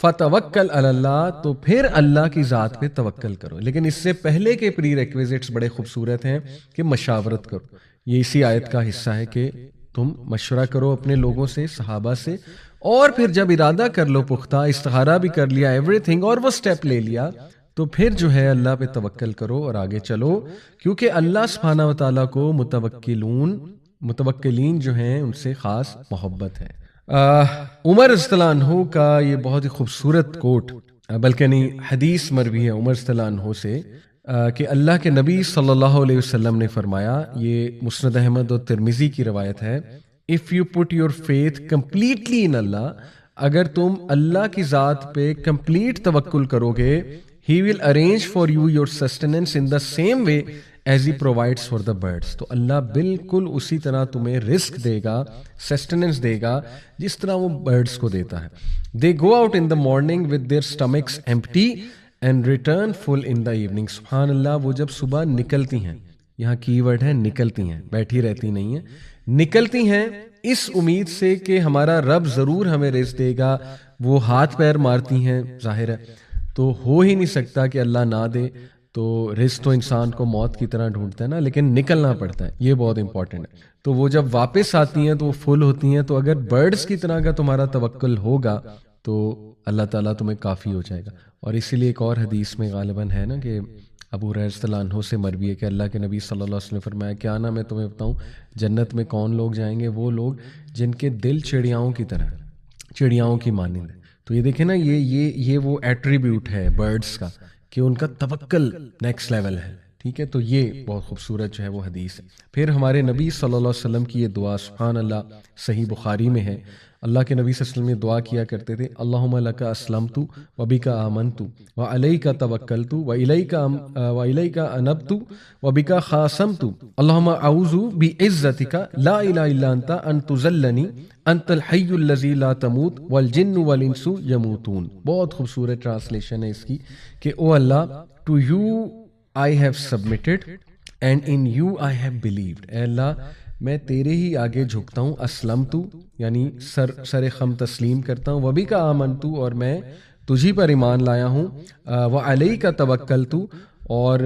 فَتَوَكَّلْ عَلَى اللَّهِ تو پھر اللہ کی ذات پہ توکل کرو. لیکن اس سے پہلے کے پری ریکویزٹس بڑے خوبصورت ہیں کہ مشاورت کرو. یہ اسی آیت کا حصہ ہے کہ تم مشورہ کرو اپنے لوگوں سے، صحابہ سے، اور پھر جب ارادہ کر لو پختہ، استخارہ بھی کر لیا، ایوری تھنگ، اور وہ سٹیپ لے لیا، تو پھر جو ہے اللہ پہ توکل کرو اور آگے چلو. کیونکہ اللہ سبحانہ و تعالیٰ کو متوکلین جو ہیں ان سے خاص محبت ہے. عمر رضی اللہ عنہ کا یہ بہت ہی خوبصورت کوٹ، بلکہ نہیں حدیث مروی ہے عمر رضی اللہ عنہ سے کہ اللہ کے نبی صلی اللہ علیہ وسلم نے فرمایا، یہ مسند احمد اور ترمذی کی روایت ہے، if you put your faith completely in Allah، اگر تم اللہ کی ذات پہ کمپلیٹ توکل کرو گے، he will arrange for you your sustenance in the same way as he provides for the birds. تو اللہ بالکل اسی طرح تمہیں رزق دے گا، سسٹیننس دے گا جس طرح وہ برڈز کو دیتا ہے. they go out in the morning with their stomachs empty and return full in the evening. سبحان اللہ، وہ جب صبح نکلتی ہیں، یہاں کی ورڈ ہے نکلتی ہیں، بیٹھی رہتی نہیں ہیں، نکلتی ہیں اس امید سے کہ ہمارا رب ضرور ہمیں رزق دے گا. وہ ہاتھ پیر مارتی ہیں، ظاہر ہے تو ہو ہی نہیں سکتا کہ اللہ نہ دے. تو رزق تو انسان کو موت کی طرح ڈھونڈتا ہے نا، لیکن نکلنا پڑتا ہے، یہ بہت امپورٹنٹ ہے. تو وہ جب واپس آتی ہیں تو وہ فل ہوتی ہیں. تو اگر برڈز کی طرح کا تمہارا توکل ہوگا تو اللہ تعالیٰ تمہیں کافی ہو جائے گا. اور اسی لیے ایک اور حدیث میں غالباً ہے نا کہ ابو ہریرہ رضی اللہ عنہ سے مروی ہے کہ اللہ کے نبی صلی اللہ علیہ وسلم نے فرمایا کیا نہ میں تمہیں بتاؤں جنت میں کون لوگ جائیں گے؟ وہ لوگ جن کے دل چڑیاؤں کی طرح، چڑیاؤں کی مانند ہے۔ تو یہ دیکھیں نا، یہ وہ ایٹریبیوٹ ہے برڈز کا کہ ان کا توکل نیکسٹ لیول ہے، ٹھیک ہے؟ تو یہ بہت خوبصورت جو ہے وہ حدیث ہے۔ پھر ہمارے نبی صلی اللہ علیہ وسلم کی یہ دعا سبحان اللہ صحیح بخاری میں ہے، اللہ کے نبی صلی اللہ علیہ وسلم یہ دعا کیا کرتے تھے، اللہم لک اسلمت وبک آمنت وعلیک توکلت وإلیک انبت وبک خاصمت اللہم اعوذ بعزتک لا الہ الا انت ان تذلنی انت الحی الذی لا تموت والجن والانس یموتون۔ بہت خوبصورت ٹرانسلیشن ہے اس کی کہ او اللہ، to you I have submitted and in you I have believed. اے اللہ میں تیرے ہی آگے جھکتا ہوں، اسلمت یعنی سر خم تسلیم کرتا ہوں، وبی کا آمنت اور میں تجھی پر ایمان لایا ہوں، وعلیک توکلت اور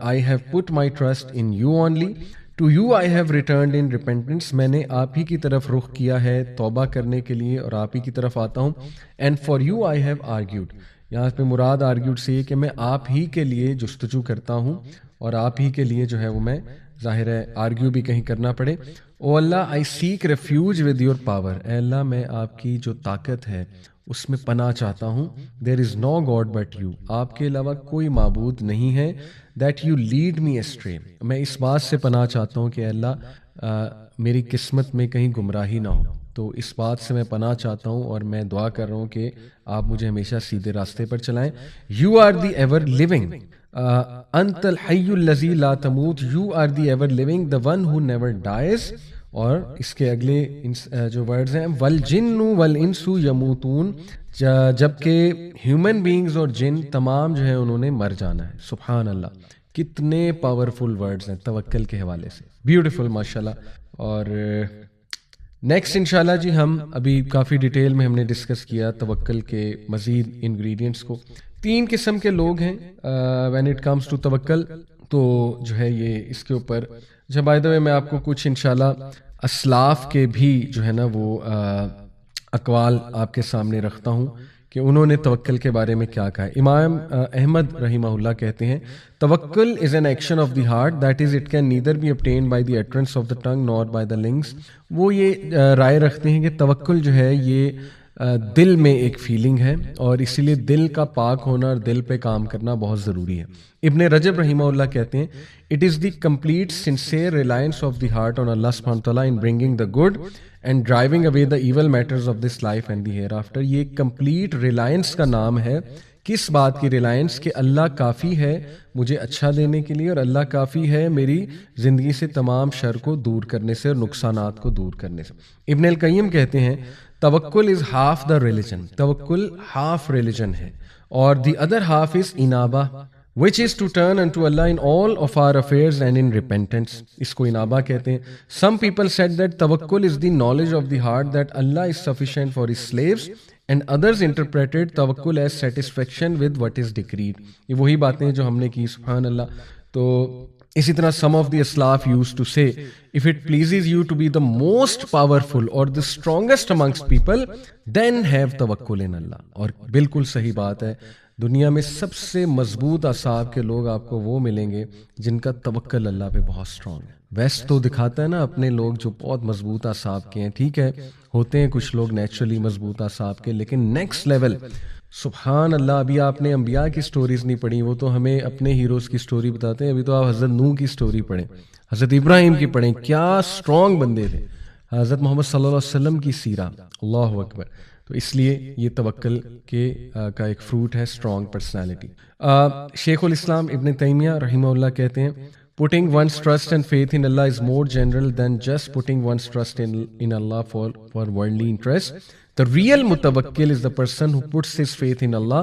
I have put my trust in you only, to you I have returned in repentance, میں نے آپ ہی کی طرف رخ کیا ہے توبہ کرنے کے لیے اور آپ ہی کی طرف آتا ہوں، and for you I have argued, یہاں پہ مراد آرگیوڈ سے یہ کہ میں آپ ہی کے لیے جستجو کرتا ہوں اور آپ ہی کے لیے جو ہے وہ میں ظاہر ہے آرگیو بھی کہیں کرنا پڑے۔ او اللہ آئی سیک ریفیوج ود یور پاور، اے اللہ میں آپ کی جو طاقت ہے اس میں پناہ چاہتا ہوں، دیر از نو گاڈ بٹ یو، آپ کے علاوہ کوئی معبود نہیں ہے، that you lead me straight, میں اس بات سے پناہ چاہتا ہوں کہ اے اللہ میری قسمت میں کہیں گمراہی نہ ہو، تو اس بات سے میں پناہ چاہتا ہوں اور میں دعا کر رہا ہوں کہ آپ مجھے ہمیشہ سیدھے راستے پر چلائیں۔ You are the ever living, انت الحی الذی لا تموت، you are the ever living, the one who never dies، اور اس کے اگلے جو ورڈز ہیں والجن والانس یموتون، جبکہ ہیومن بینگز اور جن تمام جو ہیں انہوں نے مر جانا ہے۔ سبحان اللہ، کتنے پاورفل ورڈز ہیں توکل کے حوالے سے، بیوٹیفل ماشاءاللہ۔ اور نیکسٹ انشاءاللہ جی ہم ابھی کافی ڈیٹیل میں ہم نے ڈسکس کیا توکل کے مزید انگریڈینٹس کو۔ 3 قسم کے لوگ ہیں وین اٹ کمز ٹو توکل، تو جو ہے یہ اس کے اوپر جب بائی دا وے میں آپ کو کچھ انشاءاللہ اسلاف کے بھی جو ہے نا وہ اقوال آپ کے سامنے رکھتا ہوں کہ انہوں نے توکل کے بارے میں کیا کہا ہے۔ امام احمد رحمہ اللہ کہتے ہیں توکل is an action of the heart, that is it can neither be obtained by the utterance of the tongue nor by the lungs. وہ یہ رائے رکھتے ہیں کہ توکل جو ہے یہ دل میں ایک فیلنگ ہے اور اسی لیے دل کا پاک ہونا اور دل پہ کام کرنا بہت ضروری ہے۔ ابن رجب رحمہ اللہ کہتے ہیں it is the complete sincere reliance of the heart on اللہ سبحانہ وتعالیٰ in bringing the good and driving away the evil matters of this life and the here after complete reliance کا نام ہے۔ کس بات کی ریلائنس؟ کہ اللہ کافی ہے مجھے اچھا دینے کے لیے اور اللہ کافی ہے میری زندگی سے تمام شر کو دور کرنے سے اور نقصانات کو دور کرنے سے۔ ابن القیم کہتے ہیں توکل از ہاف دا ریلیجن، توکل ہاف ریلیجن ہے، اور دی ادر ہاف از انابہ which is to turn unto Allah in all of our affairs and in repentance۔ اس کو انابہ کہتے ہیں۔ Some people said that tawakkul is the knowledge of the heart that Allah is sufficient for his slaves and others interpreted tawakkul as satisfaction with what is decreed۔ یہ وہی باتیں جو ہم نے کی، سبحان اللہ۔ تو اسی طرح some of the Aslaf used to say if it pleases you to be the most powerful or the strongest amongst people then have tawakkul in Allah۔ اور بالکل صحیح بات ہے، دنیا میں سب سے مضبوط اعصاب کے لوگ آپ کو وہ ملیں گے جن کا توکل اللہ پہ بہت اسٹرانگ ہے۔ ویسٹ تو دکھاتا ہے نا اپنے لوگ جو بہت مضبوط اعصاب کے ہیں، ٹھیک ہے ہوتے ہیں کچھ لوگ نیچرلی مضبوط اعصاب کے، لیکن نیکسٹ لیول سبحان اللہ۔ ابھی آپ نے انبیاء کی سٹوریز نہیں پڑھی، وہ تو ہمیں اپنے ہیروز کی سٹوری بتاتے ہیں۔ ابھی تو آپ حضرت نوح کی سٹوری پڑھیں، حضرت ابراہیم کی پڑھیں، کیا اسٹرانگ بندے تھے۔ حضرت محمد صلی اللہ علیہ وسلم کی سیرہ، اللہ اکبر۔ تو اس لیے یہ توکل کا ایک فروٹ ہے اسٹرانگ پرسنالٹی۔ شیخ الاسلام ابن تیمیہ رحمہ اللہ کہتے ہیں putting one's trust and faith in Allah is more general than just putting one's trust in Allah for worldly interest۔ The real mutawakkil is the person who puts his faith in Allah,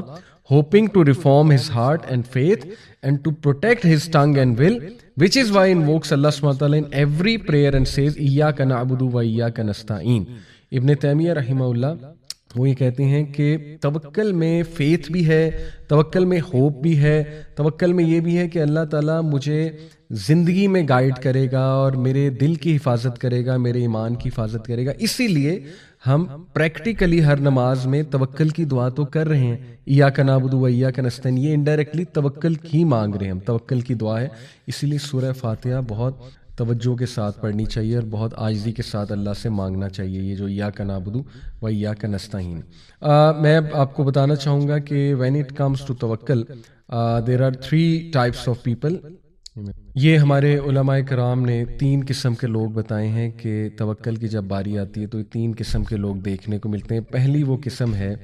hoping to reform his heart and faith and to protect his tongue and will, which is why he invokes Allah subhanahu wa ta'ala in every prayer and says iyyaka na'budu wa iyyaka nasta'in۔ ابن تیمیہ رحمہ اللہ وہ یہ کہتے ہیں کہ توکل میں فیتھ بھی ہے، توکل میں ہوپ بھی ہے، توکل میں یہ بھی ہے کہ اللہ تعالیٰ مجھے زندگی میں گائیڈ کرے گا اور میرے دل کی حفاظت کرے گا، میرے ایمان کی حفاظت کرے گا۔ اسی لیے ہم پریکٹیکلی ہر نماز میں توکل کی دعا تو کر رہے ہیں، ایاک نعبد و ایاک نستعین، یہ انڈائریکٹلی توکل ہی مانگ رہے ہیں ہم، توکل کی دعا ہے. اسی لیے سورہ فاتحہ بہت توجہ کے ساتھ پڑھنی چاہیے اور بہت عاجزی کے ساتھ اللہ سے مانگنا چاہیے، یہ جو ایاک نعبد و ایاک نستعین. میں آپ کو بتانا چاہوں گا کہ when it comes to توکل there are 3 types of people. یہ ہمارے علماء کرام نے 3 قسم کے لوگ بتائے ہیں کہ توکل کی جب باری آتی ہے تو 3 قسم کے لوگ دیکھنے کو ملتے ہیں. پہلی وہ قسم ہے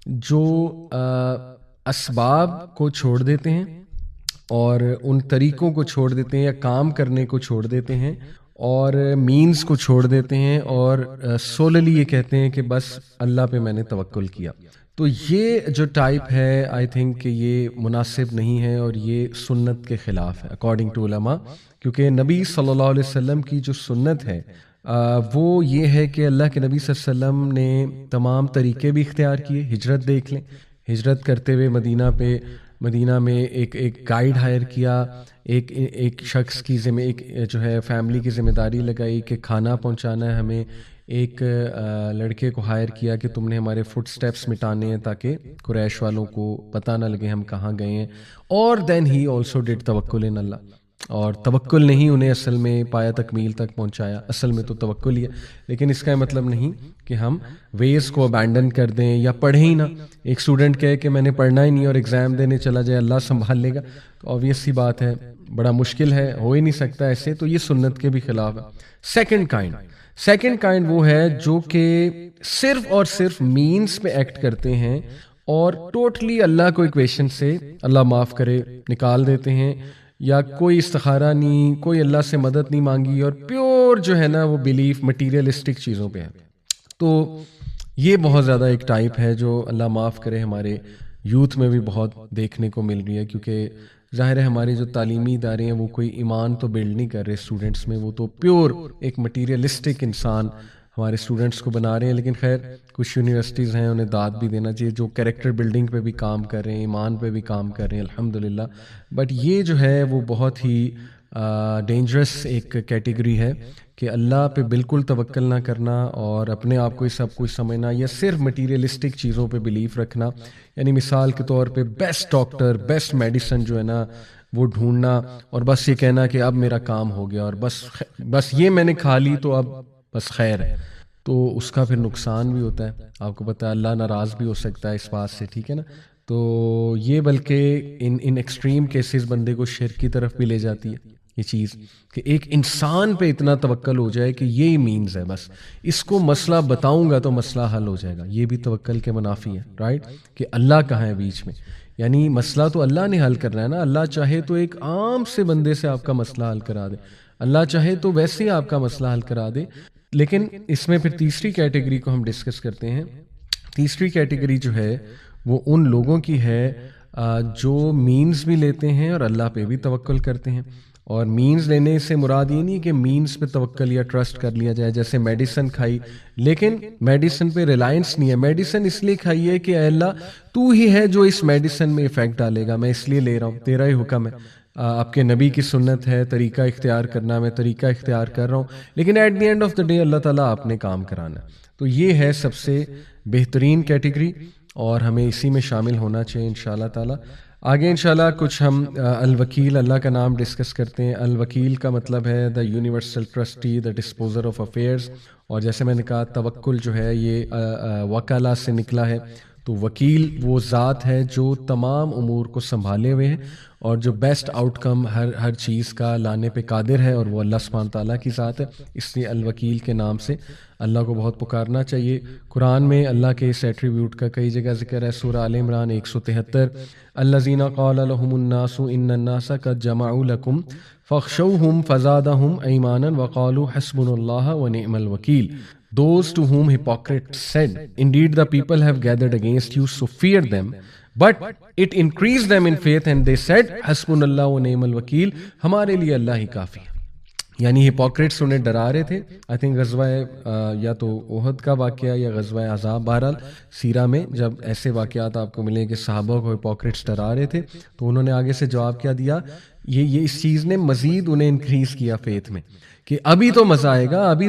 جو اسباب کو چھوڑ دیتے ہیں اور ان طریقوں کو چھوڑ دیتے ہیں یا کام کرنے کو چھوڑ دیتے ہیں اور مینز کو چھوڑ دیتے ہیں اور سوللی یہ کہتے ہیں کہ بس اللہ پہ میں نے توکل کیا. تو یہ جو ٹائپ ہے آئی تھنک کہ یہ مناسب نہیں ہے اور یہ سنت کے خلاف ہے اکارڈنگ ٹو علماء، کیونکہ نبی صلی اللہ علیہ وسلم کی جو سنت ہے وہ یہ ہے کہ اللہ کے نبی صلی اللہ علیہ وسلم نے تمام طریقے بھی اختیار کیے. ہجرت دیکھ لیں، ہجرت کرتے ہوئے مدینہ میں ایک گائیڈ ہائر کیا، ایک شخص کی ایک جو ہے فیملی کی ذمہ داری لگائی کہ کھانا پہنچانا ہے ہمیں، ایک لڑکے کو ہائر کیا کہ تم نے ہمارے فٹ سٹیپس مٹانے ہیں تاکہ قریش والوں کو پتہ نہ لگے ہم کہاں گئے ہیں. اور دین ہی آلسو ڈیڈ توکل ان اللہ، اور توکل نہیں انہیں اصل میں پایا تکمیل تک پہنچایا، اصل میں تو توکل ہی ہے. لیکن اس کا مطلب نہیں کہ ہم ویز کو ابینڈن کر دیں یا پڑھیں ہی نہ. ایک اسٹوڈنٹ کہے کہ میں نے پڑھنا ہی نہیں اور ایگزام دینے چلا جائے اللہ سنبھال لے گا، تو آبویس سی بات ہے، بڑا مشکل ہے، ہو ہی نہیں سکتا ایسے. تو یہ سنت کے بھی خلاف ہے. سیکنڈ کائنڈ وہ ہے جو کہ صرف اور صرف مینز پہ ایکٹ کرتے ہیں اور ٹوٹلی اللہ کو ایکویشن سے اللہ معاف کرے نکال دیتے ہیں، یا کوئی استخارہ نہیں، کوئی اللہ سے مدد نہیں مانگی، اور پیور جو ہے نا وہ بلیف مٹیریلسٹک چیزوں پہ ہے. تو یہ بہت زیادہ ایک ٹائپ ہے جو اللہ معاف کرے ہمارے یوتھ میں بھی بہت دیکھنے کو مل رہی ہے، کیونکہ ظاہر ہے ہمارے جو تعلیمی ادارے ہیں وہ کوئی ایمان تو بلڈ نہیں کر رہے اسٹوڈنٹس میں، وہ تو پیور ایک مٹیریلسٹک انسان ہمارے اسٹوڈنٹس کو بنا رہے ہیں. لیکن خیر کچھ یونیورسٹیز ہیں انہیں داد بھی دینا چاہیے جو کریکٹر بلڈنگ پہ بھی کام کر رہے ہیں، ایمان پہ بھی کام کر رہے ہیں الحمدللہ. بٹ یہ جو ہے وہ بہت ہی ڈینجرس ایک کیٹیگری ہے کہ اللہ پہ بالکل توکل نہ کرنا اور اپنے آپ کو ہی سب کچھ سمجھنا یا صرف مٹیریلسٹک چیزوں پہ بلیف رکھنا. یعنی مثال کے طور پہ بیسٹ ڈاکٹر، بیسٹ میڈیسن جو ہے نا وہ ڈھونڈنا اور بس یہ کہنا کہ اب میرا کام ہو گیا اور بس یہ میں نے کھا لی تو اب بس خیر ہے. تو اس کا پھر نقصان بھی ہوتا ہے، آپ کو پتہ ہے اللہ ناراض بھی ہو سکتا ہے اس بات سے، ٹھیک ہے نا. تو یہ بلکہ ان ایکسٹریم کیسز بندے کو شرک کی طرف بھی لے جاتی ہے یہ چیز کہ ایک انسان پہ اتنا توکل ہو جائے کہ یہی مینز ہے، بس اس کو مسئلہ بتاؤں گا تو مسئلہ حل ہو جائے گا. یہ بھی توکل کے منافی ہے، رائٹ، کہ اللہ کہاں ہے بیچ میں. یعنی مسئلہ تو اللہ نے حل کرنا ہے نا. اللہ چاہے تو ایک عام سے بندے سے آپ کا مسئلہ حل کرا دے، اللہ چاہے تو ویسے ہی آپ کا مسئلہ حل کرا دے. لیکن اس میں پھر تیسری کیٹیگری کو ہم ڈسکس کرتے ہیں. تیسری کیٹیگری جو ہے وہ ان لوگوں کی ہے جو مینز بھی لیتے ہیں اور اللہ پہ بھی توکل کرتے ہیں. اور مینز لینے سے مراد یہ نہیں کہ مینز پہ توکل یا ٹرسٹ کر لیا جائے، جیسے میڈیسن کھائی لیکن میڈیسن پہ ریلائنس نہیں ہے. میڈیسن اس لیے کھائی ہے کہ اے اللہ تو ہی ہے جو اس میڈیسن میں افیکٹ ڈالے گا، میں اس لیے لے رہا ہوں، تیرا ہی حکم ہے، آپ کے نبی کی سنت ہے طریقہ اختیار کرنا، میں طریقہ اختیار کر رہا ہوں، لیکن at the end of the day اللہ تعالیٰ آپ نے کام کرانا. تو یہ ہے سب سے بہترین کیٹیگری اور ہمیں اسی میں شامل ہونا چاہیے انشاءاللہ تعالیٰ. آگے انشاءاللہ کچھ ہم الوکیل، اللہ کا نام ڈسکس کرتے ہیں. الوکیل کا مطلب ہے the universal trustee, the disposer of affairs. اور جیسے میں نے کہا توکل جو ہے یہ وکالہ سے نکلا ہے. تو وکیل وہ ذات ہے جو تمام امور کو سنبھالے ہوئے ہیں اور جو بیسٹ آؤٹ کم ہر چیز کا لانے پہ قادر ہے، اور وہ اللہ سبحانہ تعالیٰ کی ذات ہے. اس لیے الوکیل کے نام سے اللہ کو بہت پکارنا چاہیے. قرآن میں اللہ کے اس ایٹریبیوٹ کا کئی جگہ ذکر ہے. سورہ آل عمران 173، الذین قال لهم الناس ان الناس قد جمعوا لكم فاخشوهم فزادهم ایمانا وقالوا حسبنا اللہ ونعم الوکیل. Those to whom hypocrites said, indeed the people have gathered against you, so fear them. But it increased them in faith and they said, حسبنا اللہ ونعم الوکیل، ہمارے لیے اللہ ہی کافی ہے. یعنی ہپوکریٹس انہیں ڈرا رہے تھے. آئی تھنک غزوہ یا تو احد کا واقعہ یا غزوہ احزاب، بہرحال سیرہ میں جب ایسے واقعات آپ کو ملیں کہ صحابہ کو ہپوکریٹس ڈرا رہے تھے تو انہوں نے آگے سے جواب کیا دیا. یہ اس چیز نے مزید انہیں انکریز کیا فیتھ میں کہ ابھی تو مزہ آئے گا، ابھی